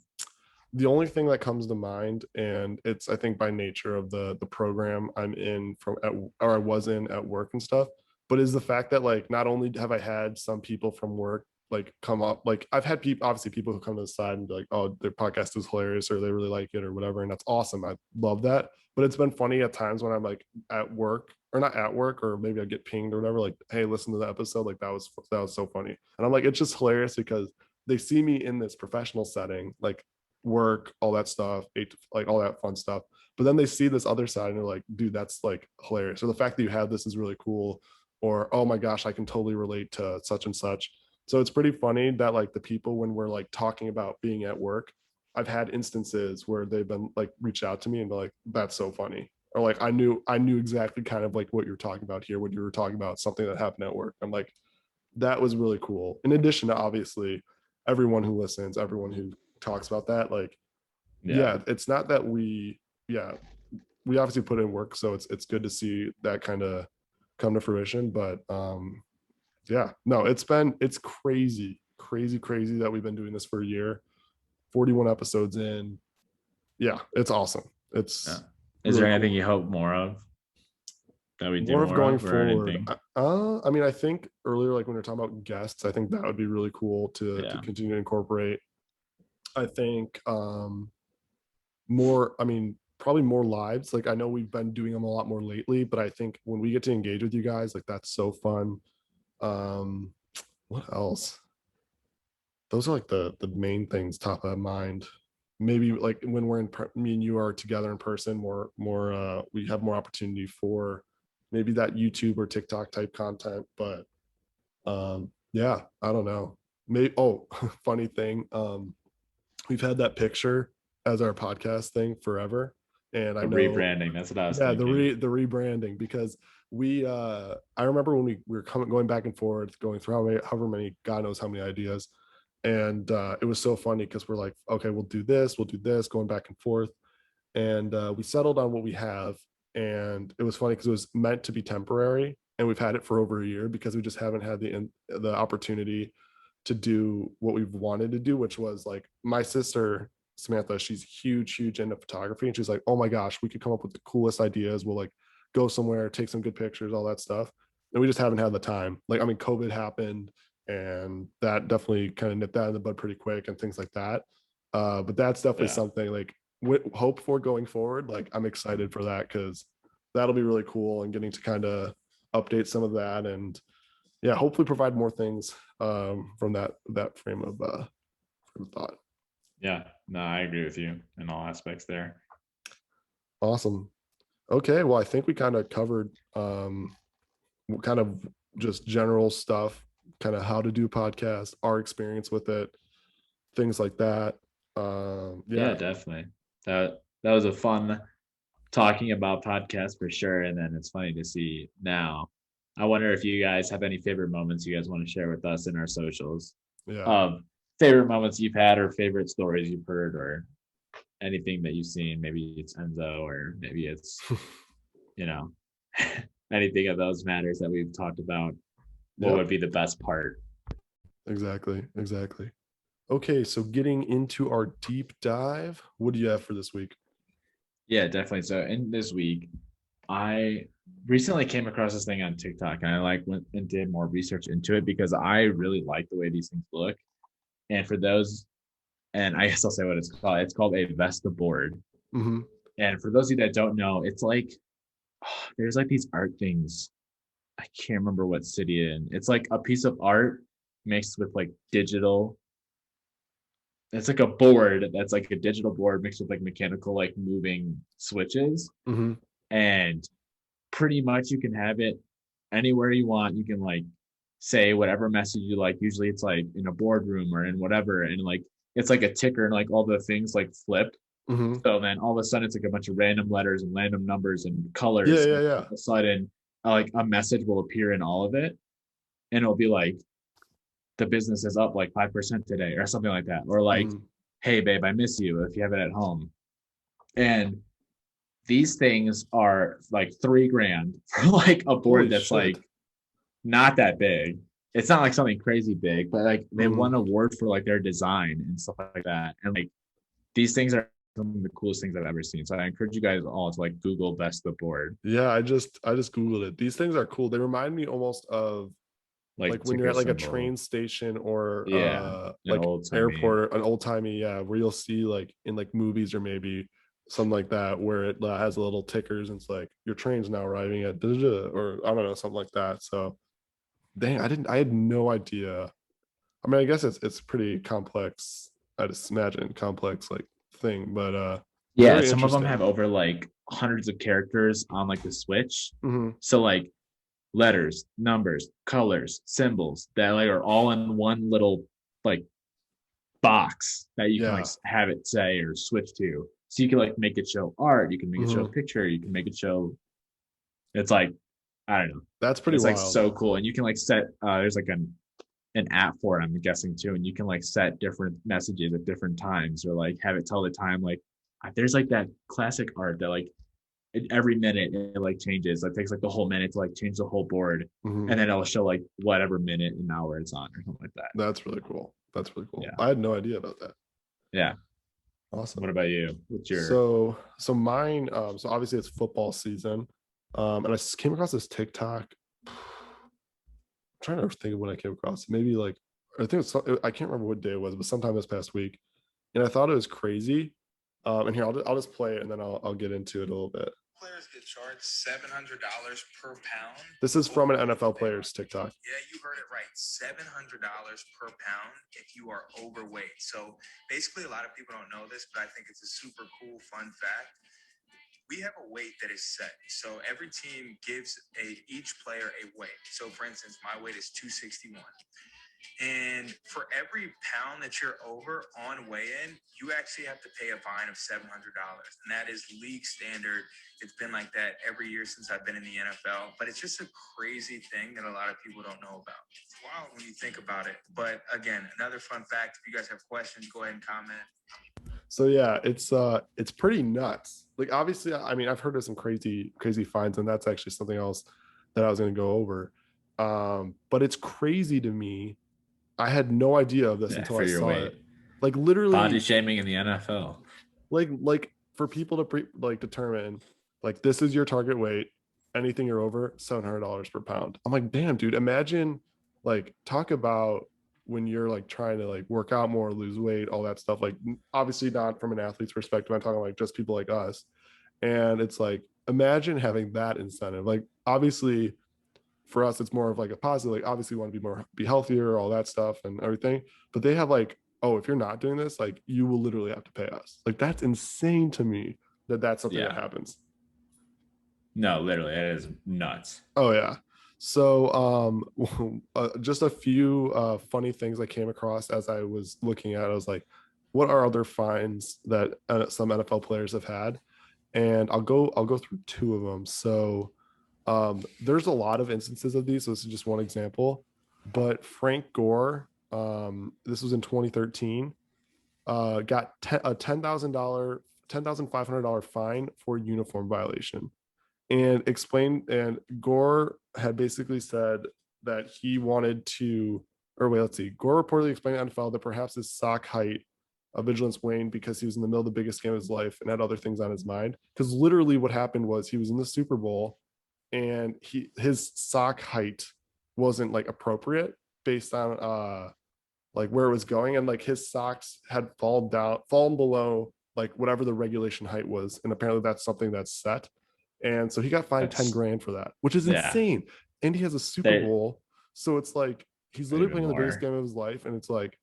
The only thing that comes to mind, and it's I think by nature of the program I'm in from or I was in at work and stuff, but is the fact that like not only have I had some people from work like come up, like I've had people, obviously people who come to the side and be like, oh, their podcast is hilarious or they really like it or whatever, and that's awesome. I love that. But it's been funny at times when I'm like at work, or not at work, or maybe I get pinged or whatever, like, hey, listen to the episode, like that was so funny. And I'm like, it's just hilarious because they see me in this professional setting, like work, all that stuff, like all that fun stuff. But then they see this other side and they're like, dude, that's like hilarious. Or the fact that you have this is really cool. Or, oh my gosh, I can totally relate to such and such. So it's pretty funny that like the people, when we're like talking about being at work, I've had instances where they've been like reached out to me and they're like, that's so funny. Or like I knew exactly kind of like what you're talking about here when you were talking about something that happened at work. I'm like, that was really cool. In addition to obviously everyone who listens, everyone who talks about that, like, Yeah. yeah, it's not that yeah, we obviously put in work, so it's good to see that kind of come to fruition. But yeah, no, it's crazy, crazy, crazy that we've been doing this for a year, 41 episodes in. Yeah, it's awesome. Yeah. It's Is there really anything cool. you hope more of that we do More of more going of or forward. anything? I mean, I think earlier, like when we are talking about guests, I think that would be really cool to Yeah. continue to incorporate. I think more, I mean, probably more lives. Like I know we've been doing them a lot more lately, but I think when we get to engage with you guys, like that's so fun. Um, what else? Those are like the main things top of mind. Maybe like when me and you are together in person, more we have more opportunity for maybe that YouTube or TikTok type content. But yeah, I don't know. Maybe, oh, funny thing. We've had that picture as our podcast thing forever. And I The know, rebranding. That's what I was yeah, thinking. the rebranding, because I remember when we were coming going back and forth, going through however many, God knows how many ideas. And it was so funny because we're like, okay, we'll do this, going back and forth. And we settled on what we have. And it was funny because it was meant to be temporary, and we've had it for over a year because we just haven't had the opportunity to do what we've wanted to do, which was like my sister Samantha, she's huge into photography, and she's like, oh my gosh, we could come up with the coolest ideas. We'll like go somewhere, take some good pictures, all that stuff. And we just haven't had the time. Like, I mean, COVID happened, and that definitely kind of nipped that in the bud pretty quick and things like that. But that's definitely Yeah. something like hope for going forward. Like, I'm excited for that because that'll be really cool, and getting to kind of update some of that, and yeah, hopefully provide more things from that frame of thought. Yeah. No, I agree with you in all aspects there. Awesome. Okay, well, I think we kind of covered kind of just general stuff, kind of how to do podcasts, our experience with it, things like that. Yeah, Yeah, definitely. That was a fun talking about podcasts for sure. And then it's funny to see now. I wonder if you guys have any favorite moments you guys want to share with us in our socials yeah. of favorite moments you've had or favorite stories you've heard or anything that you've seen. Maybe it's Enzo or maybe it's, you know, anything of those matters that we've talked about. What would Yep, be the best part? exactly. Okay, so getting into our deep dive, what do you have for this week? Yeah, definitely. So in this week, I recently came across this thing on TikTok and I like went and did more research into it because I really like the way these things look. And for those and I guess I'll say what it's called. It's called a Vesta board. Hmm. And for those of you that don't know, it's like there's like these art things. I can't remember what city in. It's like a piece of art mixed with like digital. It's like a board that's like a digital board mixed with like mechanical like moving switches. Hmm. And pretty much you can have it anywhere you want. You can like say whatever message you like. Usually it's like in a boardroom or in whatever, and like it's like a ticker and like all the things like flip. Hmm. So then all of a sudden it's like a bunch of random letters and random numbers and Yeah, colors. yeah, And all yeah. of a sudden, like a message will appear in all of it, and it'll be like the business is up like 5% today or something like that, or like, Hmm. hey babe, I miss you if you have it at home. And these things are like 3 grand for like a board Holy that's shit. like not that big. It's not like something crazy big, but like they Hmm. won award for like their design and stuff like that. And like these things are some of the coolest things I've ever seen. So I encourage you guys all to like Google Best the board, Yeah, I just Googled it. These things are cool. They remind me almost of like like when you're ticker at like a symbol. train station or Yeah, an like old timey. airport or an old timey, yeah, where you'll see like in like movies or maybe something like that where it has little tickers and it's like your train's now arriving at da-da-da, or I don't know, something like that. So dang, I had no idea. I mean, I guess it's pretty complex. I just imagine complex like thing, but Yeah, very some of them have interesting. over like hundreds of characters on like the switch. Hmm. So like letters, numbers, colors, symbols that like are all in one little like box that you can like Yeah. have it say or switch to. So you can like make it show art, you can make it show a Hmm. picture, you can make it show. It's like I don't know. That's pretty It's like wild. so cool, and you can like set. There's like an app for it, I'm guessing too, and you can like set different messages at different times, or like have it tell the time. Like there's like that classic art that like every minute it like changes. It takes like the whole minute to like change the whole board, Hmm. and then it'll show like whatever minute and hour it's on or something like that. That's really cool. That's really cool. Yeah, I had no idea about that. yeah. What Awesome. about you? What's your So mine, so obviously it's football season. And came across this TikTok. I'm trying to think of when I came across it. Maybe like I think I can't remember what day it was, but sometime this past week. And I thought it was crazy. And here I'll just play it and then I'll get into it a little bit. Players get charged $700 per pound. This is from an NFL player's TikTok. Yeah, you heard it right. $700 per pound if you are overweight. So basically, a lot of people don't know this, but I think it's a super cool, fun fact. We have a weight that is set. So every team gives each player a weight. So for instance, my weight is 261. And for every pound that you're over on weigh-in, you actually have to pay a fine of $700. And that is league standard. It's been like that every year since I've been in the NFL. But it's just a crazy thing that a lot of people don't know about. It's wild when you think about it. But again, another fun fact, if you guys have questions, go ahead and comment. So yeah, it's pretty nuts. Like obviously, I mean, I've heard of some crazy fines, and that's actually something else that I was going to go over. But it's crazy to me. I had no idea of this until for I your saw weight? it. Like Body literally, shaming in the NFL. like for people to like determine like this is your target weight. Anything you're over, $700 per pound. I'm like, damn, dude. Imagine like talk about when you're like trying to like work out more, lose weight, all that stuff. Like obviously not from an athlete's perspective. I'm talking like just people like us. And it's like imagine having that incentive. Like obviously for us, it's more of like a positive. Like obviously, we want to be healthier, all that stuff, and everything. But they have like, oh, if you're not doing this, like you will literally have to pay us. Like that's insane to me that that's something that Yeah. happens. No, literally, it is nuts. Oh yeah. So just a few funny things I came across as I was looking at. I was like, what are other fines that some NFL players have had? And I'll go through two of them. So there's a lot of instances of these. So this is just one example. But Frank Gore, this was in 2013, got a $10,500 fine for uniform violation, and explained. And Gore had basically said that he wanted to, or wait, let's see. Gore reportedly explained to NFL that perhaps his sock height of vigilance waned because he was in the middle of the biggest game of his life and had other things on his mind. Because literally, what happened was he was in the Super Bowl and his sock height wasn't like appropriate based on like where it was going, and like his socks had fallen below like whatever the regulation height was, and apparently that's something that's set, and so he got fined 10 That's grand for that, which is yeah. insane. And he has a Super They Bowl, so it's like he's literally even playing the biggest more. game of his life, and it's like,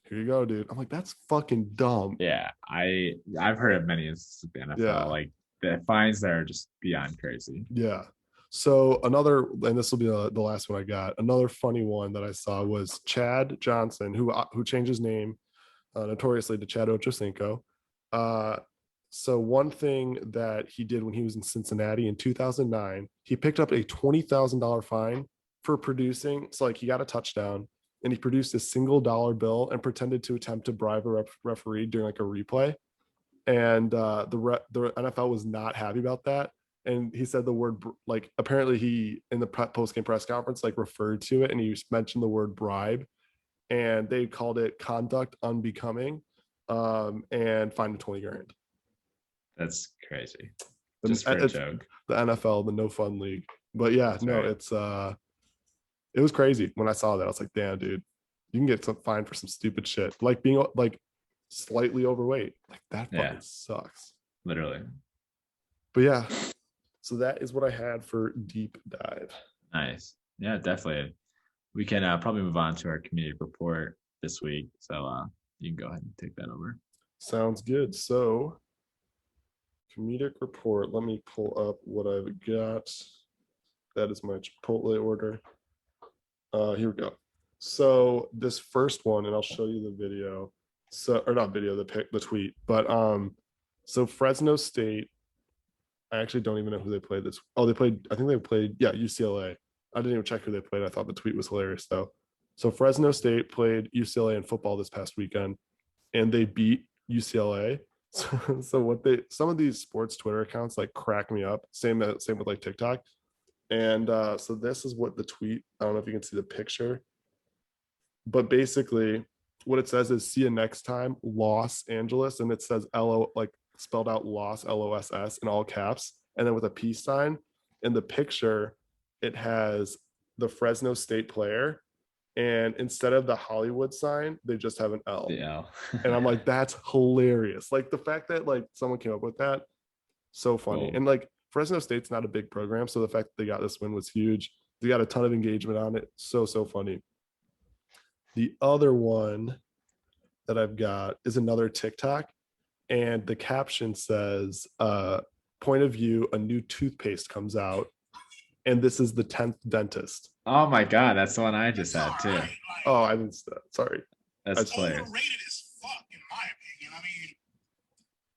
here you go, dude. I'm like, that's fucking dumb. Yeah, I've heard of many instances of the NFL. Yeah. Like the fines there are just beyond crazy. Yeah. So another, and this will be the last one I got. Another funny one that I saw was Chad Johnson, who changed his name notoriously to Chad Ochocinco. So one thing that he did when he was in Cincinnati in 2009, he picked up a $20,000 fine for producing. So like he got a touchdown and he produced a single dollar bill and pretended to attempt to bribe a referee during like a replay. And the NFL was not happy about that. And he said the word like apparently he in the post game press conference like referred to it, and he mentioned the word bribe, and they called it conduct unbecoming, and fined him 20 grand. That's crazy. The- Just for a it's joke. The NFL, the no fun league. But yeah, That's no, right. it's it was crazy when I saw that. I was like, damn, dude, you can get some fine for some stupid shit like being like slightly overweight. Like that fucking Yeah. sucks. Literally. But yeah, so that is what I had for deep dive. Nice. Yeah, definitely. We can probably move on to our community report this week. So you can go ahead and take that over. Sounds good. So comedic report. Let me pull up what I've got. That is my Chipotle order. Here we go. So this first one, and I'll show you the video. So, or not video, the tweet. But so Fresno State. I actually don't even know who they played this. Oh, they played. I think they played. Yeah, UCLA. I didn't even check who they played. I thought the tweet was hilarious though. So Fresno State played UCLA in football this past weekend, and they beat UCLA. So what some of these sports Twitter accounts like crack me up. Same with like TikTok. And so this is what the tweet. I don't know if you can see the picture, but basically what it says is "See you next time, Los Angeles," and it says LO like spelled out Los LOSS in all caps, and then with a peace sign. In the picture, it has the Fresno State player, and instead of the Hollywood sign, they just have an L. Yeah. And I'm like, that's hilarious. Like the fact that like someone came up with that, so funny. Cool. And like Fresno State's not a big program, so the fact that they got this win was huge. They got a ton of engagement on it. So funny. The other one that I've got is another TikTok, and the caption says, point of view, a new toothpaste comes out, and this is the 10th dentist. Oh my God, that's the one I just had too. Oh, I didn't. Sorry. That's hilarious. Overrated as fuck, in my opinion. I mean,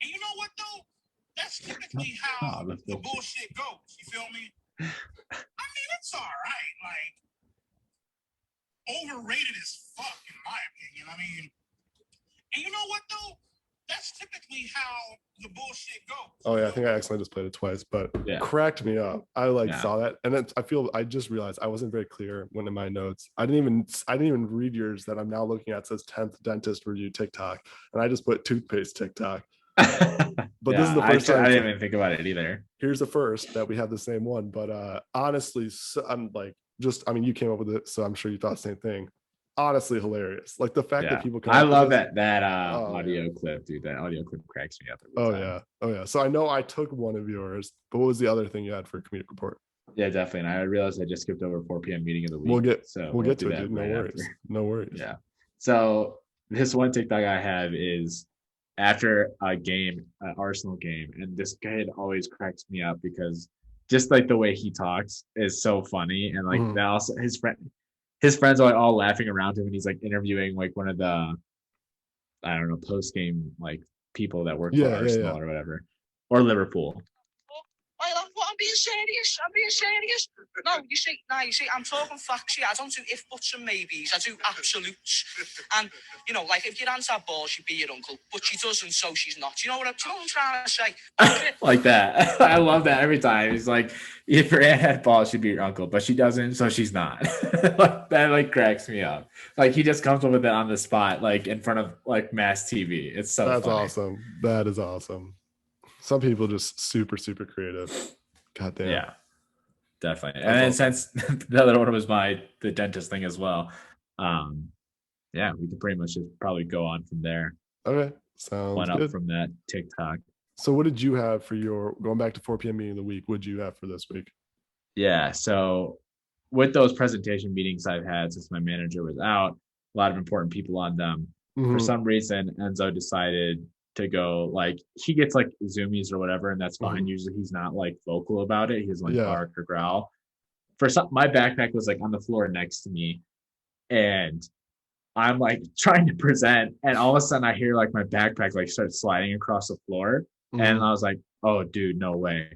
and you know what though? That's typically how Oh, the bullshit goes. You feel me? I mean, it's all right. Like, overrated as fuck, in my opinion. I mean, and you know what though? That's typically how the bullshit goes. Oh yeah, I think I accidentally just played it twice, but Yeah. cracked me up. I like Yeah. saw that, and then I just realized I wasn't very clear when in my notes. I didn't even read yours that I'm now looking at. It says 10th dentist review TikTok, and I just put toothpaste TikTok. But this is the first time I didn't even think about it either. Here's the first that we have the same one. But honestly, I'm like, I mean, you came up with it, so I'm sure you thought the same thing. Honestly, hilarious. Like the fact Yeah. that people. I love that. that Oh, audio clip, dude. That audio clip cracks me up. every Oh time. yeah. So I know I took one of yours, but what was the other thing you had for comedic report? Yeah, definitely. And I realized I just skipped over 4 p.m. meeting of the week. We'll get do to it, that dude. No right worries. after. No worries. Yeah. So this one TikTok I have is after a game, an Arsenal game, and this kid always cracks me up because just like the way he talks is so funny, and like Mhm. that also his friends are like all laughing around him, and he's like interviewing like one of the I don't know post game like people that work for Arsenal or whatever or Liverpool. I'm being serious. No, you see, I'm talking facts here. I don't do if, buts, and maybes. I do absolutes. And, you know, like, if your aunt's had balls, she'd be your uncle. But she doesn't, so she's not. You know what I'm trying to say? Like that. I love that every time. He's like, if your aunt had balls, she'd be your uncle, but she doesn't, so she's not. Like, that like cracks me up. Like he just comes up with it on the spot, like in front of like mass TV. It's so That's funny. awesome. That is awesome. Some people just super creative. God damn. Yeah, definitely. That's And then awesome. since the other one was the dentist thing as well. yeah, we could pretty much just probably go on from there. Okay, sounds One up good. from that TikTok. So what did you have for your going back to 4 p.m. meeting of the week? What did you have for this week? Yeah. So with those presentation meetings I've had since my manager was out, a lot of important people on them. For Mhm, some reason, Enzo decided to go like he gets like zoomies or whatever, and that's fine. mhm. Usually he's not like vocal about it. He doesn't like Yeah, bark or growl. For some, my backpack was like on the floor next to me, and I'm like trying to present, and all of a sudden I hear like my backpack like start sliding across the floor, and mhm. I was like, "Oh, dude, no way!"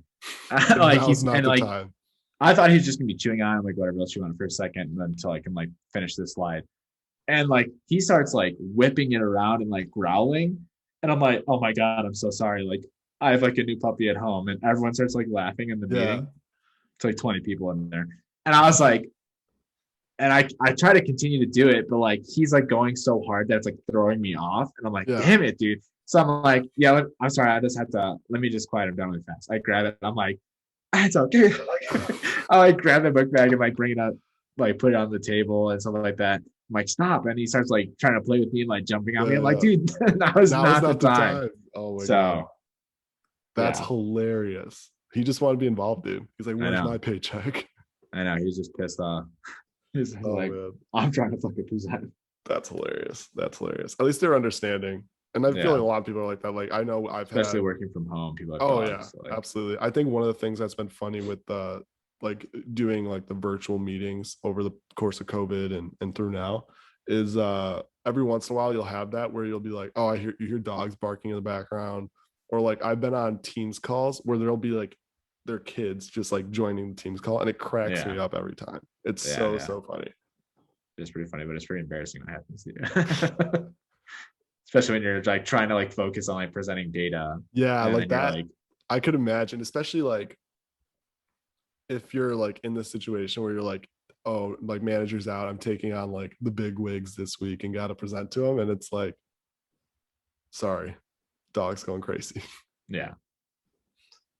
Like Now's he's not and the like time. I thought he was just gonna be chewing on it, like whatever else you want for a second, and then until I can like finish this slide. And like he starts like whipping it around and like growling, and I'm like, "Oh my god, I'm so sorry!" Like I have like a new puppy at home, and everyone starts like laughing in the Yeah, meeting. It's like 20 people in there, and I was like, and I try to continue to do it, but like he's like going so hard that it's like throwing me off, and I'm like, yeah. damn it, dude. So I'm like, yeah, I'm sorry, I just have to let me just quiet him down really fast. I grab it, I'm like, it's okay. I like grab the book bag and like bring it up, like put it on the table and something like that. I'm like, stop, and he starts like trying to play with me and like jumping on me. Yeah, I'm like, yeah. dude, that was Now is not the not the time. time. Oh my god, So that's yeah, hilarious. He just wanted to be involved, dude. He's like, I "Where's know, my paycheck?" I know. He's just pissed off. He's Oh like, man, I'm trying to fucking present. that's hilarious. That's hilarious. At least they're understanding, and I feel like Yeah, a lot of people are like that. Like I know I've especially had. working from home, people have Oh yeah, dogs. So like, absolutely. I think one of the things that's been funny with like doing like the virtual meetings over the course of COVID and through now is every once in a while you'll have that where you'll be like, oh, you hear dogs barking in the background, or like I've been on Teams calls where there'll be like their kids just like joining the Teams call, and it cracks yeah, me up every time. It's yeah, so yeah. so funny. It's pretty funny, but it's pretty embarrassing when it happens to you. Especially when you're like trying to like focus on like presenting data, Yeah, and like then you're that. like, I could imagine, especially like if you're like in this situation where you're like, oh, like manager's out, I'm taking on like the big wigs this week and got to present to them, and it's like, sorry, dog's going crazy. yeah.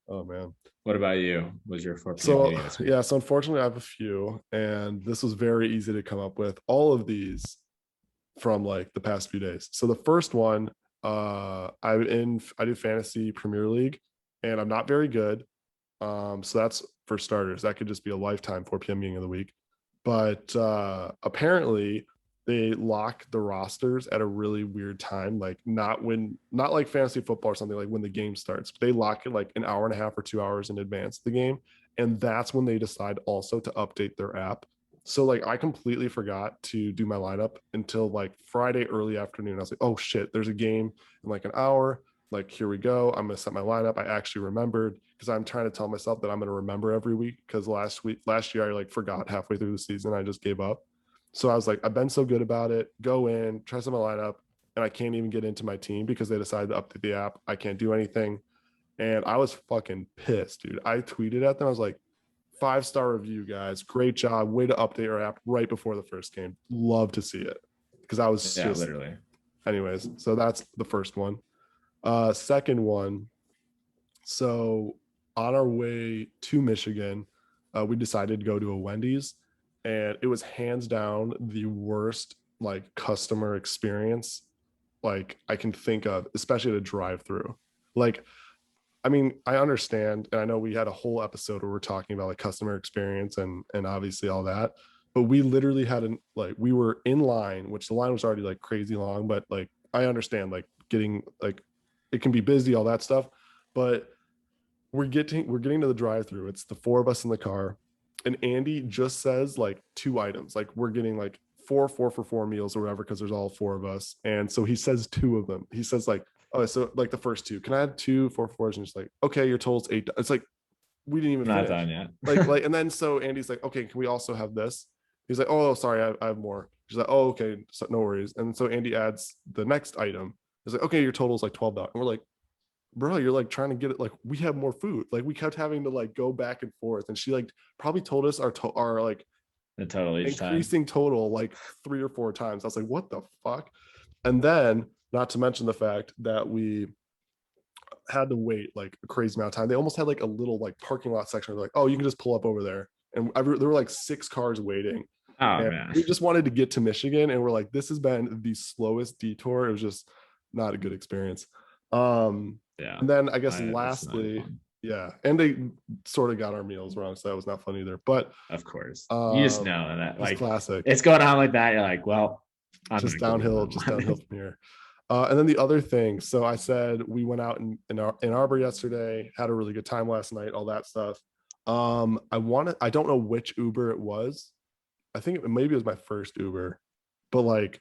Oh man. What about you? Was your 4 p.m. So meeting this week? yeah, so unfortunately I have a few, and this was very easy to come up with. All of these from like the past few days. So the first one, I do fantasy Premier League, and I'm not very good. So that's for starters. That could just be a lifetime 4 p.m. meeting of the week. But apparently they lock the rosters at a really weird time, like not like fantasy football or something like when the game starts. They lock it like an hour and a half or 2 hours in advance of the game. And that's when they decide also to update their app. So like I completely forgot to do my lineup until like Friday early afternoon. I was like, oh shit, there's a game in like an hour. Like, here we go. I'm gonna set my lineup. I actually remembered because I'm trying to tell myself that I'm gonna remember every week. Because last year I like forgot halfway through the season. I just gave up. So I was like, I've been so good about it. Go in, try some my lineup, and I can't even get into my team because they decided to update the app. I can't do anything. And I was fucking pissed, dude. I tweeted at them. I was like, 5-star review, guys. Great job. Way to update your app right before the first game. Love to see it. Because I was Yeah, just, literally. anyways. So that's the first one. Second one. So on our way to Michigan, we decided to go to a Wendy's, and it was hands down the worst like customer experience like I can think of, especially at a drive-through. Like, I mean, I understand, and I know we had a whole episode where we're talking about like customer experience and obviously all that, but we literally had an like we were in line, which the line was already like crazy long, but like I understand like getting like it can be busy, all that stuff, but we're getting to the drive-through. It's the four of us in the car, and Andy just says like two items. Like we're getting like four for four meals or whatever because there's all four of us, and so he says two of them. He says like, oh, so like the first two, can I have 2 4 4s? And just like, okay, your total's $8. It's like we didn't even Not finish. done yet. And then so Andy's like, okay, can we also have this? He's like, oh, sorry, I have more. She's like, oh, okay, so no worries. And so Andy adds the next item. He's like, okay, your total's like $12. And we're like, bro, you're like trying to get it. Like we have more food. Like we kept having to like go back and forth. And she like probably told us our like The total each time. increasing total like 3 or 4 times. I was like, what the fuck? And then not to mention the fact that we had to wait like a crazy amount of time. They almost had like a little like parking lot section where they're like, oh, you can just pull up over there. And there were like 6 cars waiting. Oh And man. we just wanted to get to Michigan, and we're like, this has been the slowest detour. It was just not a good experience. Yeah. And then I guess That's not lastly, fun. yeah, and they sort of got our meals wrong, so that was not fun either. But Of course. You just um, know that it was like classic. it's going on like that. You're like, well, I'm Just gonna go to downhill, that just one. downhill from here. And then the other thing, so I said we went out in Ann Arbor yesterday, had a really good time last night, all that stuff. I don't know which Uber it was. I think maybe it was my first Uber, but like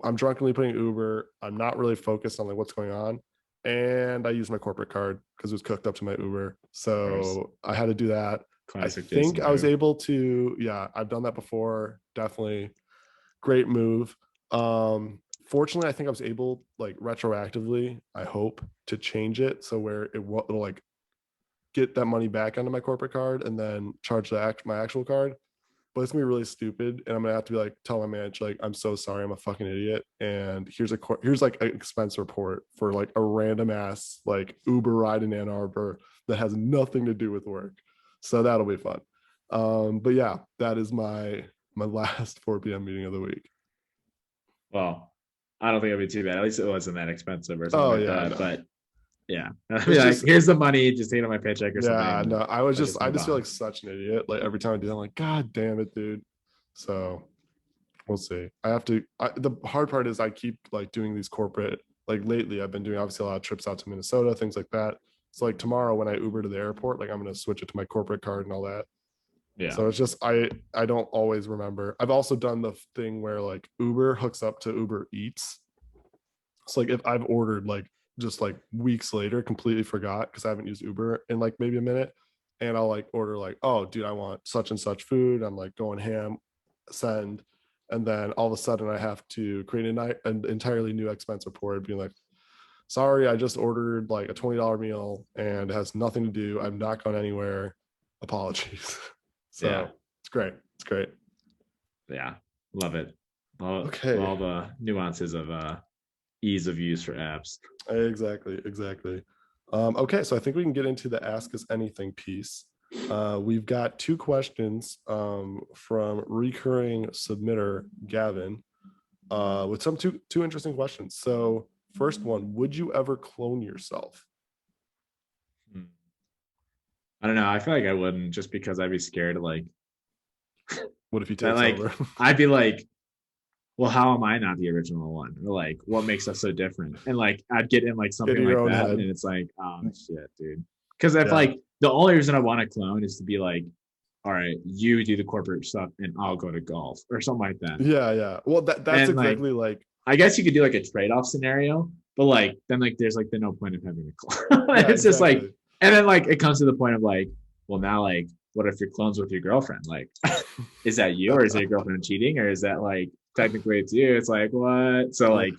I'm drunkenly putting Uber. I'm not really focused on like what's going on. And I used my corporate card because it was cooked up to my Uber. course. So I had to do that. Classic I think Jason I was move. able to, yeah, I've done that before. Definitely great move. Fortunately, I think I was able, like retroactively, I hope, to change it so where it'll like get that money back onto my corporate card and then charge my actual card. But it's gonna be really stupid, and I'm gonna have to be like, tell my manager like, I'm so sorry, I'm a fucking idiot, and here's like an expense report for like a random ass like Uber ride in Ann Arbor that has nothing to do with work. So that'll be fun. But yeah, that is my last 4 p.m. meeting of the week. Well, I don't think it'll be too bad. At least it wasn't that expensive or something Oh like yeah, that. no. But yeah, It's like, just here's the money, just take it on my paycheck or yeah, something. no, I just I move just feel on. like such an idiot. Like every time I do that, I'm like, God damn it, dude. So we'll see. The hard part is I keep like doing these corporate, like lately I've been doing obviously a lot of trips out to Minnesota, things like that. So like tomorrow when I Uber to the airport, like I'm gonna switch it to my corporate card and all that. Yeah. So it's just I don't always remember. I've also done the thing where like Uber hooks up to Uber Eats. So like if I've ordered like just like weeks later, completely forgot because I haven't used Uber in like maybe a minute. And I'll like order like, oh dude, I want such and such food. I'm like going ham, send. And then all of a sudden I have to create an entirely new expense report, being like, sorry, I just ordered like a $20 meal and it has nothing to do. I've not gone anywhere. Apologies. So Yeah. it's great. It's great. Yeah. Love it. Okay. All the nuances of ease of use for apps. Exactly. Okay, so I think we can get into the Ask Us Anything piece. We've got 2 questions from recurring submitter Gavin with some two interesting questions. So first one, would you ever clone yourself? Hmm. I don't know. I feel like I wouldn't, just because I'd be scared of like What if he that. takes Like over? I'd be like, well, how am I not the original one? Or like, what makes us so different? And like, I'd get in like something your like own that, head. and it's like, oh shit, dude. Because if Yeah. like the only reason I want to clone is to be like, all right, you do the corporate stuff, and I'll go to golf or something like that. Yeah. Well, that's And like, exactly like I guess you could do like a trade-off scenario, but like then like there's like the no point of having a clone. yeah, It's just like, exactly. and then like it comes to the point of like, well now like, what if your clone's with your girlfriend? Like, is that you, or is it your girlfriend cheating, or is that like technically it's you? It's like what? So like,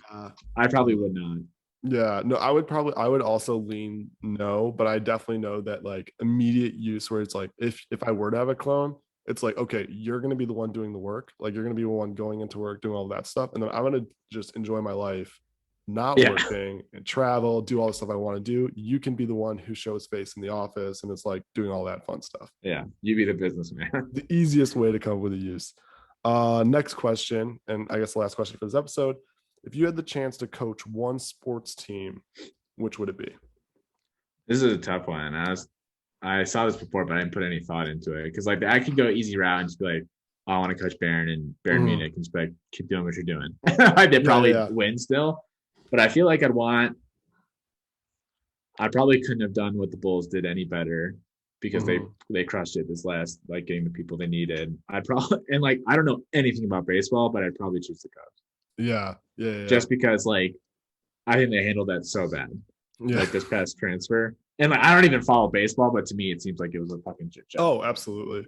I probably would not. Yeah, no, I would also lean no, but I definitely know that like immediate use where it's like if I were to have a clone, it's like, okay, you're gonna be the one doing the work, like you're gonna be the one going into work, doing all that stuff, and then I'm gonna just enjoy my life, not Yeah. working and travel, do all the stuff I want to do. You can be the one who shows face in the office and it's like doing all that fun stuff. Yeah, you be the businessman. The easiest way to come up with a use. Next question, and I guess the last question for this episode. If you had the chance to coach one sports team, which would it be? This is a tough one. I saw this before, but I didn't put any thought into it because like I could go easy route and just be like, oh, I want to coach Bayern and Bayern Mhm. Munich and just be like, keep doing what you're doing. They'd probably yeah. win still, but I feel like I probably couldn't have done what the Bulls did any better because Mhm. they crushed it this last, like getting the people they needed. I'd probably, and like I don't know anything about baseball, but I'd probably choose the Cubs Yeah. just because like I think they handled that so bad. Yeah. Like this past transfer. And like I don't even follow baseball, but to me it seems like it was a fucking shit show. Oh, absolutely.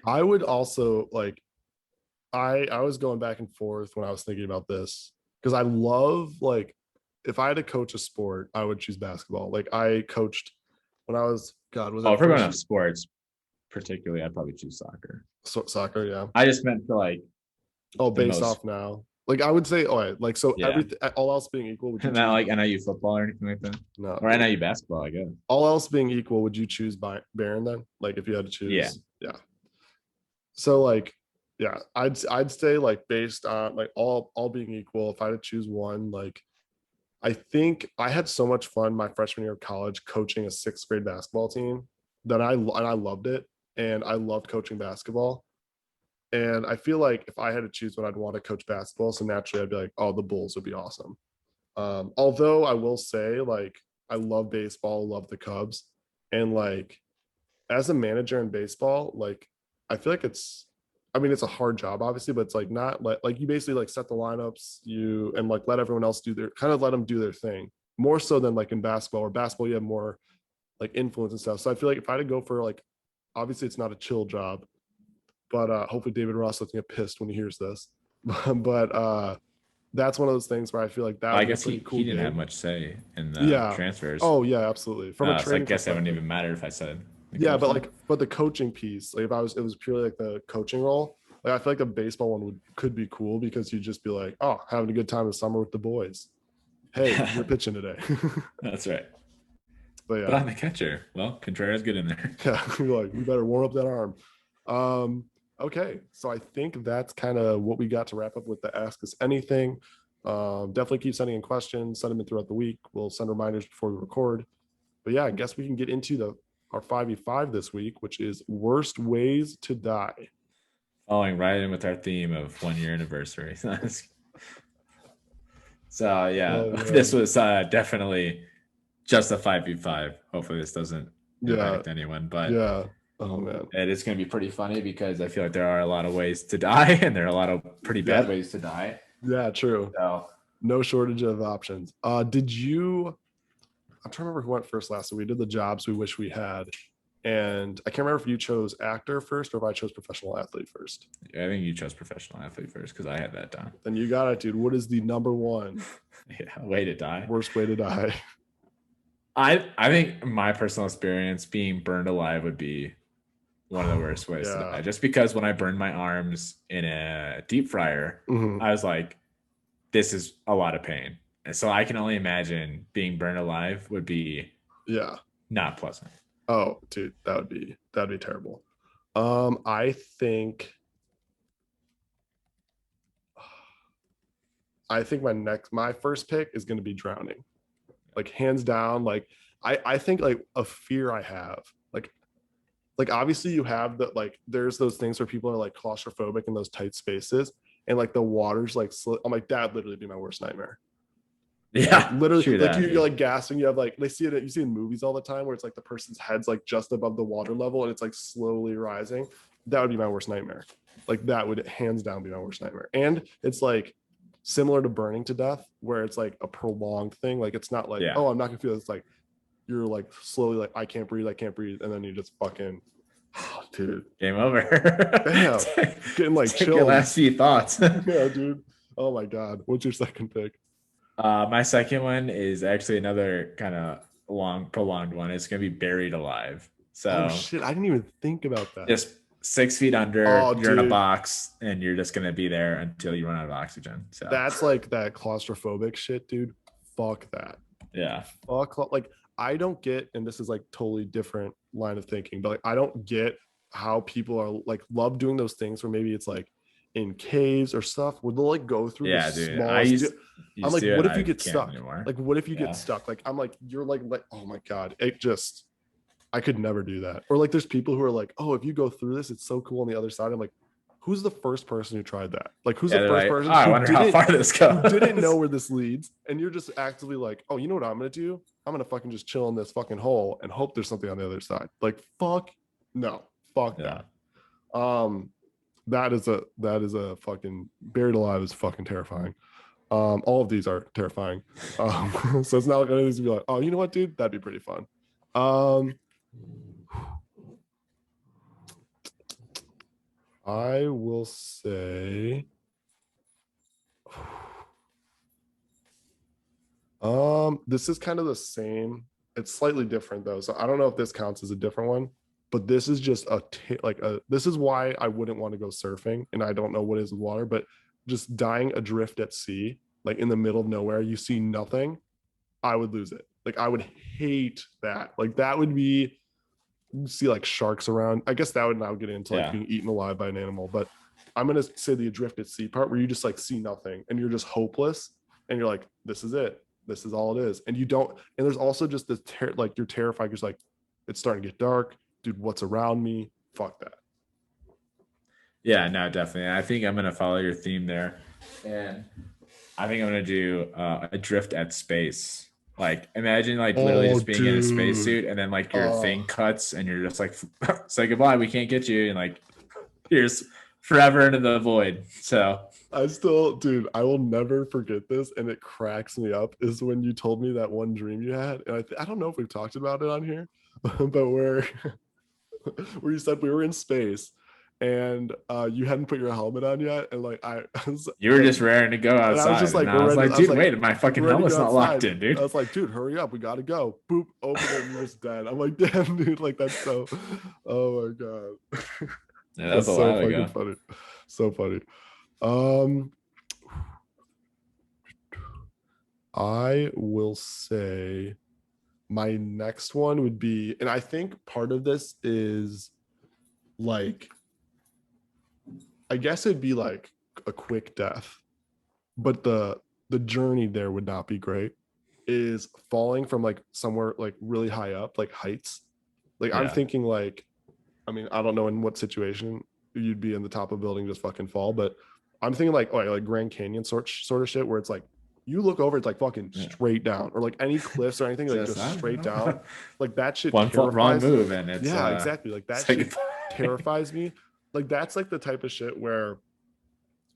I would also like I was going back and forth when I was thinking about this because I love like if I had to coach a sport, I would choose basketball. Like I coached when I was was Oh, that if we're going off first sports, particularly, I'd probably choose soccer. soccer, yeah. I just meant for like Oh, the based most, off now. Like I would say, all right, like so yeah. everything all else being equal, would you Not choose like NIU football or anything like that. no Or NIU basketball, I guess. all else being equal, would you choose Bayern then? Like if you had to choose? Yeah. Yeah. So like yeah, I'd say like based on like all being equal, if I had to choose one, like I think I had so much fun my freshman year of college coaching a sixth grade basketball team that I loved it, and I loved coaching basketball. And I feel like if I had to choose what I'd want to coach basketball, so naturally I'd be like, oh, the Bulls would be awesome. Although I will say, like, I love baseball, love the Cubs, and like as a manager in baseball, like I feel like I mean, it's a hard job, obviously, but it's like not like you basically like set the lineups, you and like let everyone else do their kind of let them do their thing more so than like in basketball. Or basketball, you have more like influence and stuff. So I feel like if I had to go for like, obviously, it's not a chill job, but hopefully David Ross doesn't get pissed when he hears this. but that's one of those things where I feel like that I would be a guess pretty he cool didn't have gig. much say in the Yeah. transfers. Oh yeah, absolutely. From a So I trading guess that wouldn't perspective. even matter if I said the Yeah, Cubs but thing. like, but the coaching piece, like if it was purely like the coaching role, like I feel like the baseball one could be cool because you'd just be like, oh, having a good time this summer with the boys. Hey, you're pitching today. That's right. But But yeah, I'm the catcher. Well, Contreras get in there. yeah, you're like, you better warm up that arm. Okay, so I think that's kind of what we got to wrap up with the Ask Us Anything. Definitely keep sending in questions, send them in throughout the week. We'll send reminders before we record. But yeah, I guess we can get into our 5v5 this week, which is worst ways to die. Following right in with our theme of 1 year anniversary. So yeah, Oh, this man. was definitely just a 5v5. Hopefully this doesn't Yeah, impact anyone, but yeah. Oh man. it is going to be pretty funny because I feel like there are a lot of ways to die and there are a lot of pretty bad Yeah. ways to die. Yeah, true. So No shortage of options. Did you? I'm trying to remember who went first last week. We did the jobs we wish we had, and I can't remember if you chose actor first or if I chose professional athlete first. I think you chose professional athlete first because I had that down. Then you got it, dude. What is the number one Yeah, way to die. worst way to die? I think my personal experience being burned alive would be one of the worst ways to Yeah. die. Just because when I burned my arms in a deep fryer, Mhm. I was like, this is a lot of pain. And so I can only imagine being burned alive would be Yeah. not pleasant. Oh, dude, that'd be terrible. I think my first pick is going to be drowning, like hands down. Like I think like a fear I have, like obviously you have that, like there's those things where people are like claustrophobic in those tight spaces, and like the water's like I'm like, that would literally be my worst nightmare. Yeah, Like, literally, true like that, you're like gasping. You have like you see it in movies all the time where it's like the person's head's like just above the water level and it's like slowly rising. That would be my worst nightmare. Like that would hands down be my worst nightmare. And it's like similar to burning to death, where it's like a prolonged thing. Like it's not like, Yeah. oh, I'm not gonna feel this. It's like you're like slowly like, I can't breathe, and then you just fucking, oh, dude, game over. Damn. Getting like Take your chills. last few thoughts. Yeah, dude. Oh my god. What's your second pick? My second one is actually another kind of prolonged one. It's gonna be buried alive. So Oh shit, I didn't even think about that. just 6 feet under, Oh, you're in a dude. box, and you're just gonna be there until you run out of oxygen. So That's like that claustrophobic shit, dude. Fuck that. yeah, Fuck, like I don't get, and this is like totally different line of thinking, but like I don't get how people are like love doing those things where maybe it's like in caves or stuff where they'll like go through yeah, the dude. smallest. I'm like, to do what it, if you I get can't stuck? anymore. Like, what if you Yeah. get stuck? Like, I'm like, you're like, oh my god, it just, I could never do that. Or like, there's people who are like, oh, if you go through this, it's so cool on the other side. I'm like, who's the first person who tried that? Like, who's Yeah, the they're first like, person "Oh, I who wonder how didn't, far this goes. who didn't know where this leads? And you're just actively like, oh, you know what I'm gonna do? I'm gonna fucking just chill in this fucking hole and hope there's something on the other side. Like, fuck no, fuck Yeah. that. That is a fucking buried alive is fucking terrifying. All of these are terrifying. So it's not like any of these to be like, oh, you know what, dude, that'd be pretty fun. I will say, this is kind of the same. It's slightly different though, so I don't know if this counts as a different one. But this is just this is why I wouldn't want to go surfing, and I don't know what is water, but just dying adrift at sea, like in the middle of nowhere, you see nothing. I would lose it. Like I would hate that. Like that would be, you see like sharks around. I guess that would now get into like Yeah. being eaten alive by an animal, but I'm gonna say the adrift at sea part where you just like see nothing and you're just hopeless and you're like, this is it. This is all it is. And you don't, and there's also just this like you're terrified. You're just like, it's starting to get dark. Dude, what's around me? Fuck that. Yeah, no, definitely. I think I'm gonna follow your theme there, and I think I'm gonna do a drift at space. Like, imagine like literally Oh, just being in a spacesuit, dude. and then like your Oh. thing cuts, and you're just like, "Say goodbye, we can't get you," and like, here's forever into the void. So I still, dude, I will never forget this, and it cracks me up. Is when you told me that one dream you had, and I don't know if we've talked about it on here, but where you said we were in space, and you hadn't put your helmet on yet, and like I was, you were like, just raring to go and outside, I was just like, and we're I was ready. like, I was dude, like, wait, my fucking we're ready to helmet's go not locked outside. in, dude. I was like, dude, hurry up, we gotta go. Boop, open it, and you're just dead. I'm like, damn, dude, like that's so. Oh my god, Yeah, that was that's a so while fucking ago. funny, so funny. Um, I will say my next one would be, and I think part of this is like, I guess it'd be like a quick death, but the journey there would not be great. Is falling from like somewhere like really high up, like heights. Like I'm Yeah. thinking like, I mean, I don't know in what situation you'd be in the top of a building, just fucking fall, but I'm thinking like Grand Canyon sort of shit where it's like you look over, it's like fucking Yeah. straight down, or like any cliffs or anything, like just straight down. Like that shit One wrong terrifies me. move, and it's Yeah, exactly. Like that say shit goodbye. terrifies me. Like that's like the type of shit where